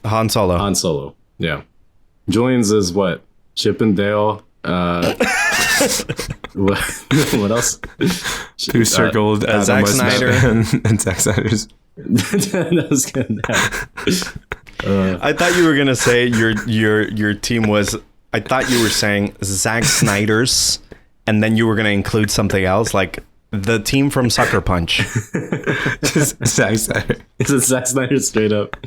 Han Solo. Yeah. Julian's is what? Chip and Dale. What else? Who circled Zack Snyder and Zack Snyder's. That was good. I thought you were gonna say your team was. I thought you were saying Zack Snyder's, and then you were gonna include something else like the team from Sucker Punch. Just Zack Snyder. It's a Zack Snyder straight up.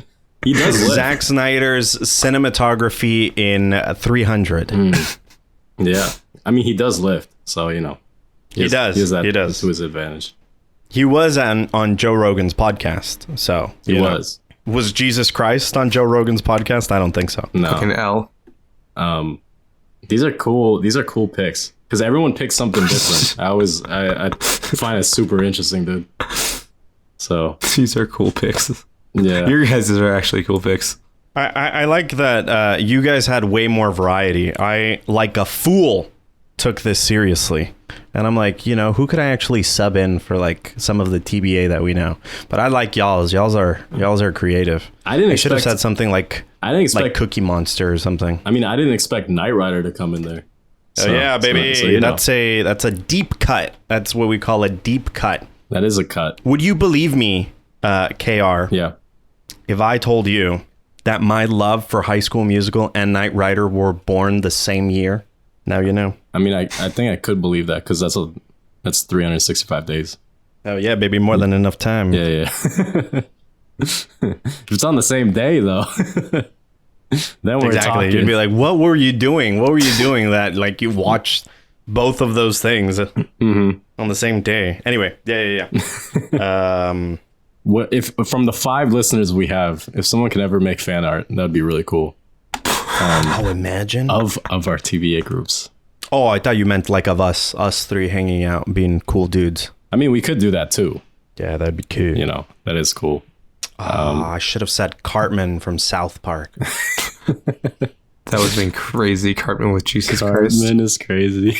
He does lift. Zack Snyder's cinematography in 300. Yeah. I mean, he does lift, so, He does. He does. To his advantage. He was on Joe Rogan's podcast, so. He was. Was Jesus Christ on Joe Rogan's podcast? I don't think so. No. Fucking L. These are cool picks, because everyone picks something different. I find it super interesting, dude. So. These are cool picks. Yeah, your guys are actually cool picks. I like that you guys had way more variety. I, like a fool, took this seriously. And I'm like, who could I actually sub in for like some of the TBA that we know? But I like y'all's. Y'all's are creative. I should have said something like Cookie Monster or something. I mean, I didn't expect Knight Rider to come in there. So, yeah, baby. So that's a deep cut. That's what we call a deep cut. That is a cut. Would you believe me, KR? Yeah. If I told you that my love for High School Musical and Knight Rider were born the same year, now you know. I mean, I think I could believe that because that's 365 days. Oh yeah, baby, more than enough time. Yeah. If it's on the same day though, then we're talking. You'd be like, "What were you doing? What were you doing that like you watched both of those things on the same day?" Anyway, yeah. What if from the 5 listeners we have, if someone could ever make fan art, that'd be really cool. Oh, imagine of our TVA groups. Oh, I thought you meant like of us 3 hanging out, being cool dudes. I mean, we could do that too. Yeah, that'd be cool. That is cool. I should have said Cartman from South Park. That That would have been crazy. Cartman with Jesus Christ. Cartman is crazy.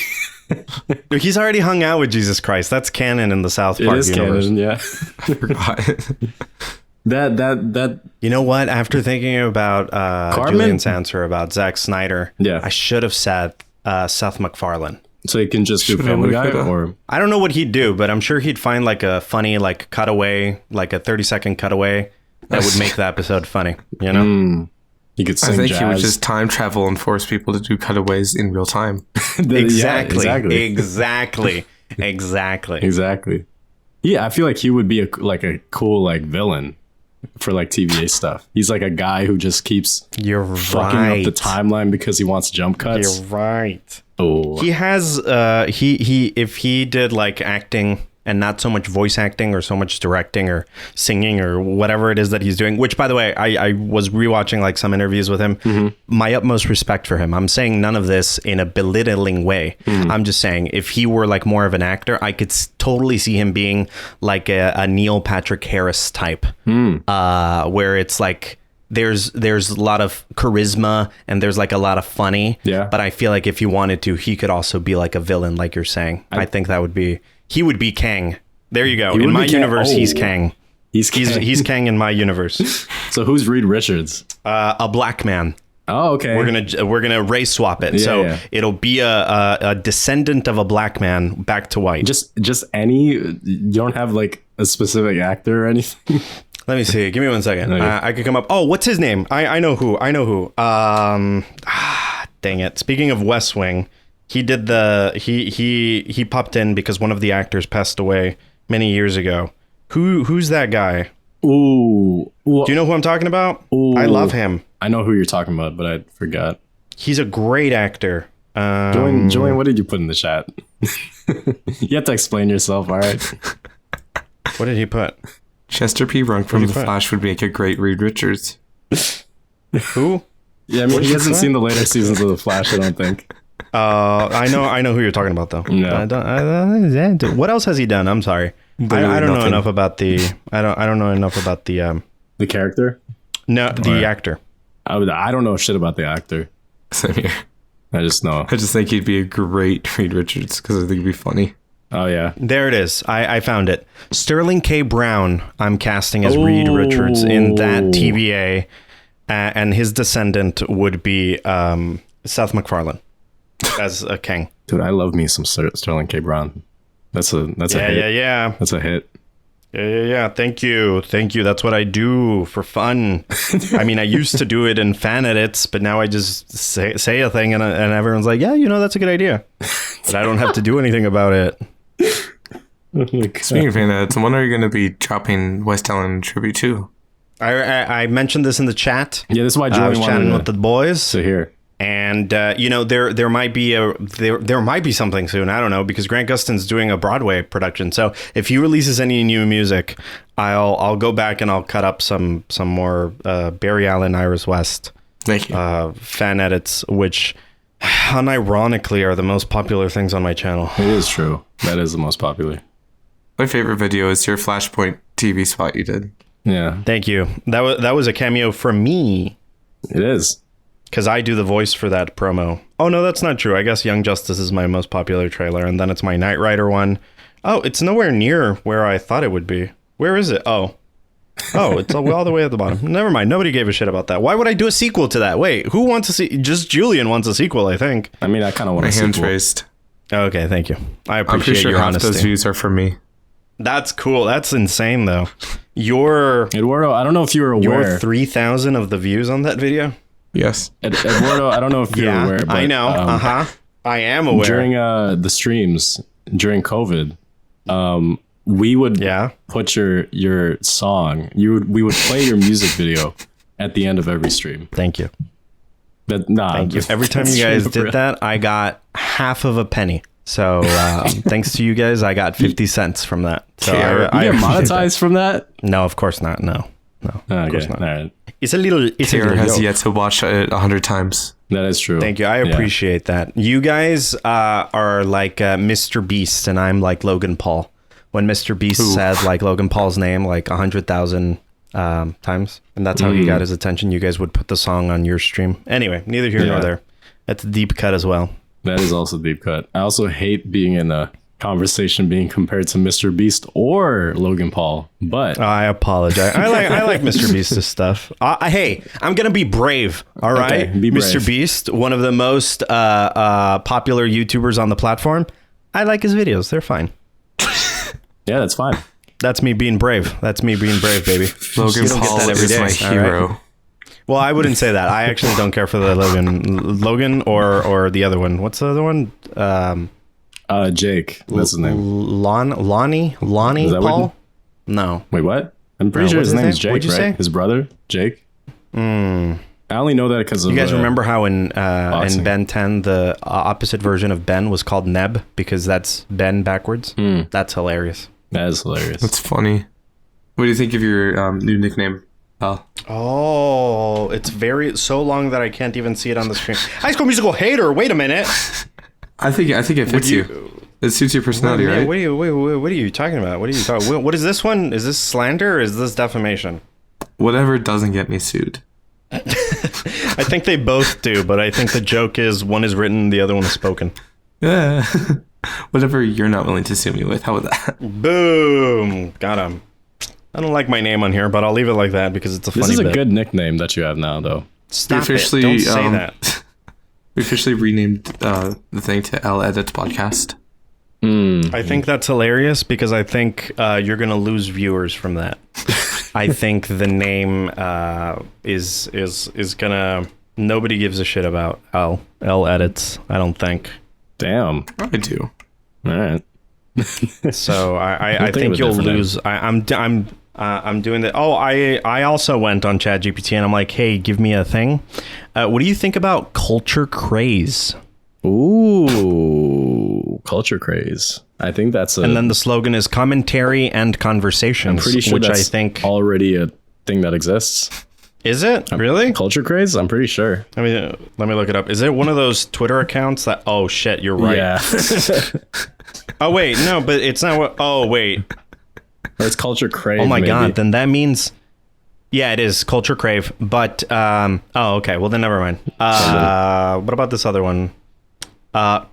Dude, he's already hung out with Jesus Christ. That's canon in the South Park universe. Canon, yeah. I forgot. That You know what? After thinking about Julian's answer about Zack Snyder, Yeah. I should have said Seth MacFarlane. so you can just do Should've Family went Guy, for that. or I don't know what he'd do, but I'm sure he'd find like a funny like cutaway, like a 30-second cutaway that would make the episode funny, you know? you could sing I think jazz. he would just time travel and force people to do cutaways in real time. Exactly. Exactly. Exactly. Yeah, I feel like he would be a cool like villain for like TVA stuff. He's like a guy who just keeps You're fucking up the timeline because he wants jump cuts. You're right. Oh, He has he if he did like acting and not so much voice acting or so much directing or singing or whatever it is that he's doing, which by the way, I was rewatching like some interviews with him. My utmost respect for him. I'm saying none of this in a belittling way. I'm just saying if he were like more of an actor, I could totally see him being like a Neil Patrick Harris type, where it's like there's a lot of charisma and there's like a lot of funny. Yeah. But I feel like if he wanted to, he could also be like a villain, like you're saying. I think that would be. He would be Kang. There you go. In my universe, he's Kang. He's Kang in my universe. So who's Reed Richards? A black man. Oh, okay. We're gonna race swap it. So it'll be a descendant of a black man back to white. just any. You don't have like a specific actor or anything. Let me see. Give me 1 second. Okay. I could come up. Oh, what's his name? I know who. Dang it. Speaking of West Wing, he did he popped in because one of the actors passed away many years ago. Who's that guy? Ooh. Do you know who I'm talking about? Ooh. I love him. I know who you're talking about, but I forgot. He's a great actor. Julian, what did you put in the chat? You have to explain yourself, all right? What did he put? Chester P. Runk from The Flash would make a great Reed Richards. Who? Yeah, I mean, he hasn't seen the later seasons of The Flash, I don't think. I know who you're talking about though. No. What else has he done? I'm sorry. I don't know enough about the. I don't know enough about the. The character? No, the actor. I don't know shit about the actor. Same here. I just know. I just think he'd be a great Reed Richards because I think he'd be funny. Oh yeah, there it is. I found it. Sterling K. Brown. I'm casting as Reed Richards in that TVA, and his descendant would be Seth MacFarlane as a Kang. Dude, I love me some Sterling K. Brown. That's a hit. Yeah. That's a hit. Yeah. Thank you. That's what I do for fun. I mean, I used to do it in fan edits, but now I just say a thing and everyone's like, yeah, that's a good idea. But I don't have to do anything about it. Speaking of fan edits, when are you going to be dropping WestAllen Tribute 2? I mentioned this in the chat. Yeah, this is why Julian was chatting with the boys. So here. And there might be something soon. I don't know, because Grant Gustin's doing a Broadway production. So if he releases any new music, I'll go back and I'll cut up some more Barry Allen, Iris West fan edits, which unironically are the most popular things on my channel. It is true. That is the most popular. My favorite video is your Flashpoint TV spot you did. Yeah. Thank you. That was a cameo from me. It is. Because I do the voice for that promo. Oh, no, that's not true. I guess Young Justice is my most popular trailer. And then it's my Knight Rider one. Oh, it's nowhere near where I thought it would be. Where is it? Oh, it's all the way at the bottom. Never mind. Nobody gave a shit about that. Why would I do a sequel to that? Wait, who wants to see? Just Julian wants a sequel, I think. I mean, I kind of want a sequel. My hands raised. Okay, thank you. I appreciate I'm pretty sure your half honesty. those views are from me. That's cool. That's insane, though. Eduardo, I don't know if you were aware. Your 3,000 of the views on that video? Yes. Eduardo, I don't know if you're aware. But, I know. I am aware. During the streams, during COVID, we would put your song. We would play your music video at the end of every stream. Thank you. Thank you. Every time you guys did that, I got half of a penny. So thanks to you guys, I got 50 cents from that. So you get monetized from that? No, of course not. No, of course not. All right. Taylor has yet to watch it 100 times. That is true. Thank you. I appreciate that. You guys are like Mr. Beast, and I'm like Logan Paul. When Mr. Beast said like Logan Paul's name like 100,000 times, and that's how he got his attention. You guys would put the song on your stream. Anyway, neither here nor there. That's a deep cut as well. That is also deep cut. I also hate being in a conversation being compared to Mr. Beast or Logan Paul, but I apologize. I like Mr. Beast's stuff. Hey, I'm gonna be brave. All right, be brave. Mr. Beast, one of the most popular YouTubers on the platform. I like his videos. They're fine. Yeah, that's fine. That's me being brave. That's me being brave, baby. Logan Paul is my hero. Right? Well, I wouldn't say that. I actually don't care for the Logan or the other one. What's the other one? Jake. That's his name. Lonnie Paul? No. Wait, what? I'm pretty sure his name's Jake, What'd you say? His brother, Jake. I only know that because of... You guys remember how in Ben 10, the opposite version of Ben was called Neb because that's Ben backwards? That's hilarious. That is hilarious. That's funny. What do you think of your new nickname, Al? Oh, it's so long that I can't even see it on the screen. High School Musical hater. Wait a minute. I think it fits you. It suits your personality, right? What are you talking about? What is this one? Is this slander or is this defamation? Whatever doesn't get me sued. I think they both do, but I think the joke is one is written, the other one is spoken. Yeah. Whatever you're not willing to sue me with. How about that? Boom. Got him. I don't like my name on here, but I'll leave it like that because it's a funny This is bit. a good nickname that you have now, though. Stop it. Don't say that. We officially renamed the thing to L Edits Podcast. I think that's hilarious because I think you're going to lose viewers from that. I think the name is going to... Nobody gives a shit about L Edits, I don't think. Damn. I do. All right. So I think you'll lose. I'm doing that. Oh, I also went on ChatGPT and I'm like, hey, give me a thing. What do you think about culture craze? Ooh, culture craze. I think that's and then the slogan is commentary and conversations. I'm pretty sure which that's I think already a thing that exists. Is it really culture craze? I'm pretty sure. I mean, let me look it up. Is it one of those Twitter accounts that? Oh shit, you're right. Yeah. Oh wait, no, but it's not what. Oh wait, or it's culture crave. Oh my maybe. god, then that means. Yeah, it is culture crave, but oh okay, well then never mind. What about this other one?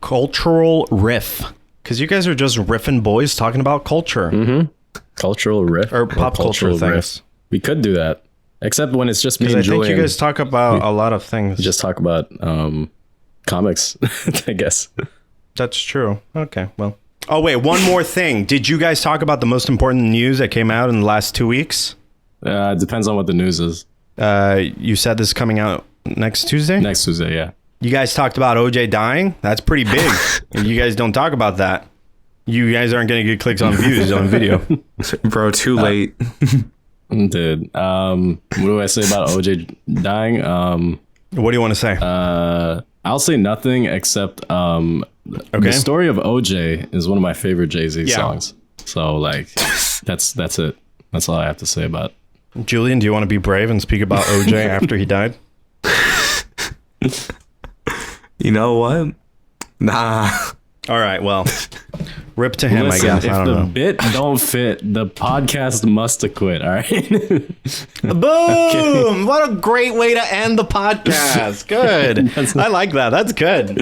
Cultural riff, because you guys are just riffing boys talking about culture. Cultural riff or pop culture things. Riff. We could do that. Except when it's just me and I Julian. think you guys talk about a lot of things. Just talk about comics, I guess. That's true. Okay, well. Oh, wait, one more thing. Did you guys talk about the most important news that came out in the last 2 weeks? It depends on what the news is. You said this is coming out next Tuesday? Next Tuesday, yeah. You guys talked about OJ dying? That's pretty big. And you guys don't talk about that. You guys aren't going to get clicks on views on video. Bro, too late. Dude, what do I say about OJ dying? What do you want to say? I'll say nothing except the story of OJ is one of my favorite Jay-Z songs. So like that's it. That's all I have to say about it. Julian, do you want to be brave and speak about OJ after he died? You know what? Nah. All right, well, rip to him, Listen, I guess. I don't know. If the bit don't fit, the podcast must have quit, all right? Boom! Okay. What a great way to end the podcast. Good. I like that. That's good.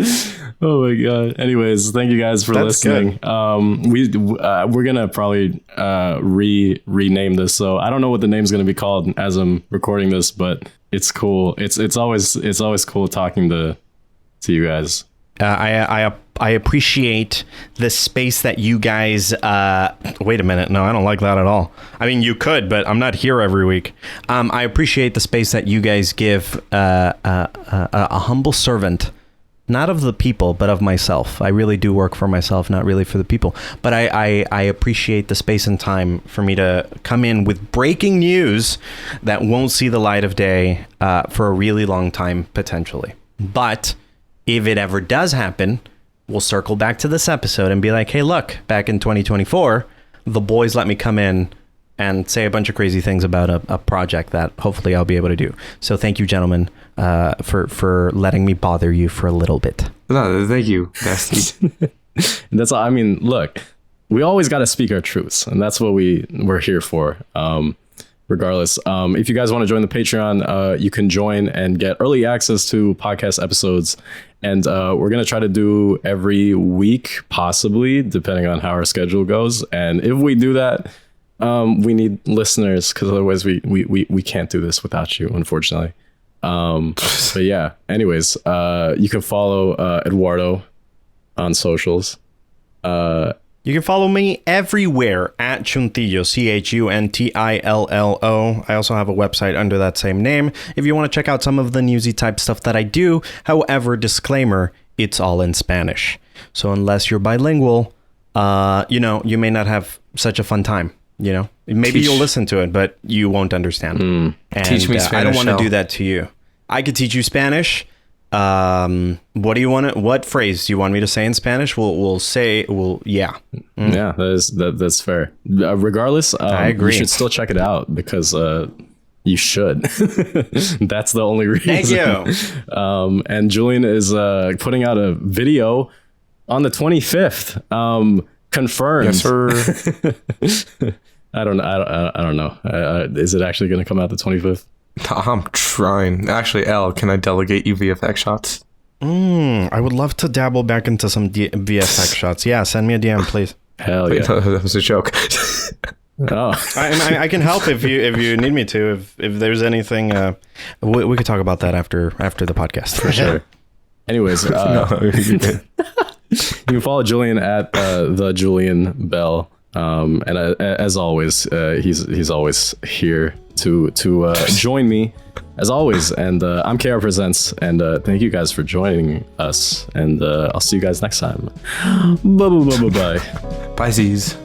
Oh my god. Anyways, thank you guys for listening. We're gonna probably rename this. So I don't know what the name's gonna be called as I'm recording this, but it's cool. It's always cool talking to you guys. I appreciate the space that you guys wait a minute. No, I don't like that at all. I mean, you could, but I'm not here every week. I appreciate the space that you guys give a humble servant, not of the people, but of myself. I really do work for myself, not really for the people. But I appreciate the space and time for me to come in with breaking news that won't see the light of day for a really long time, potentially. But if it ever does happen, we'll circle back to this episode and be like, hey, look, back in 2024, the boys let me come in and say a bunch of crazy things about a project that hopefully I'll be able to do. So thank you, gentlemen, for letting me bother you for a little bit. No, thank you, bestie. That's all. I mean, look, we always got to speak our truths, and that's what we're here for. regardless, if you guys want to join the Patreon, you can join and get early access to podcast episodes. And we're going to try to do every week, possibly, depending on how our schedule goes. And if we do that, we need listeners, because otherwise we can't do this without you, unfortunately. But yeah, anyways, you can follow Eduardo on socials. You can follow me everywhere at Chuntillo, Chuntillo. I also have a website under that same name if you want to check out some of the newsy type stuff that I do. However, disclaimer, it's all in Spanish. So unless you're bilingual, you may not have such a fun time. Maybe you'll listen to it, but you won't understand. And, teach me Spanish. I don't want to do that to you. I could teach you Spanish. What do you want to? What phrase do you want me to say in Spanish? Yeah. Yeah, that's fair. Regardless, I agree. You should still check it out because you should. That's the only reason. Thank you. And Julian is putting out a video on the 25th. Confirmed. Yes, sir. I don't know. Is it actually going to come out the 25th? I'm trying. Actually, Elle, can I delegate you VFX shots? I would love to dabble back into some VFX shots. Yeah, send me a DM, please. Hell yeah. That was a joke. Oh. I can help if you need me to. If there's anything, we could talk about that after the podcast. For sure. Anyways, you can follow Julian at the Julian Bell. And as always, he's always here to join me as always. And I'm KR Presents, and thank you guys for joining us, and I'll see you guys next time. Bye. Bye, Z's.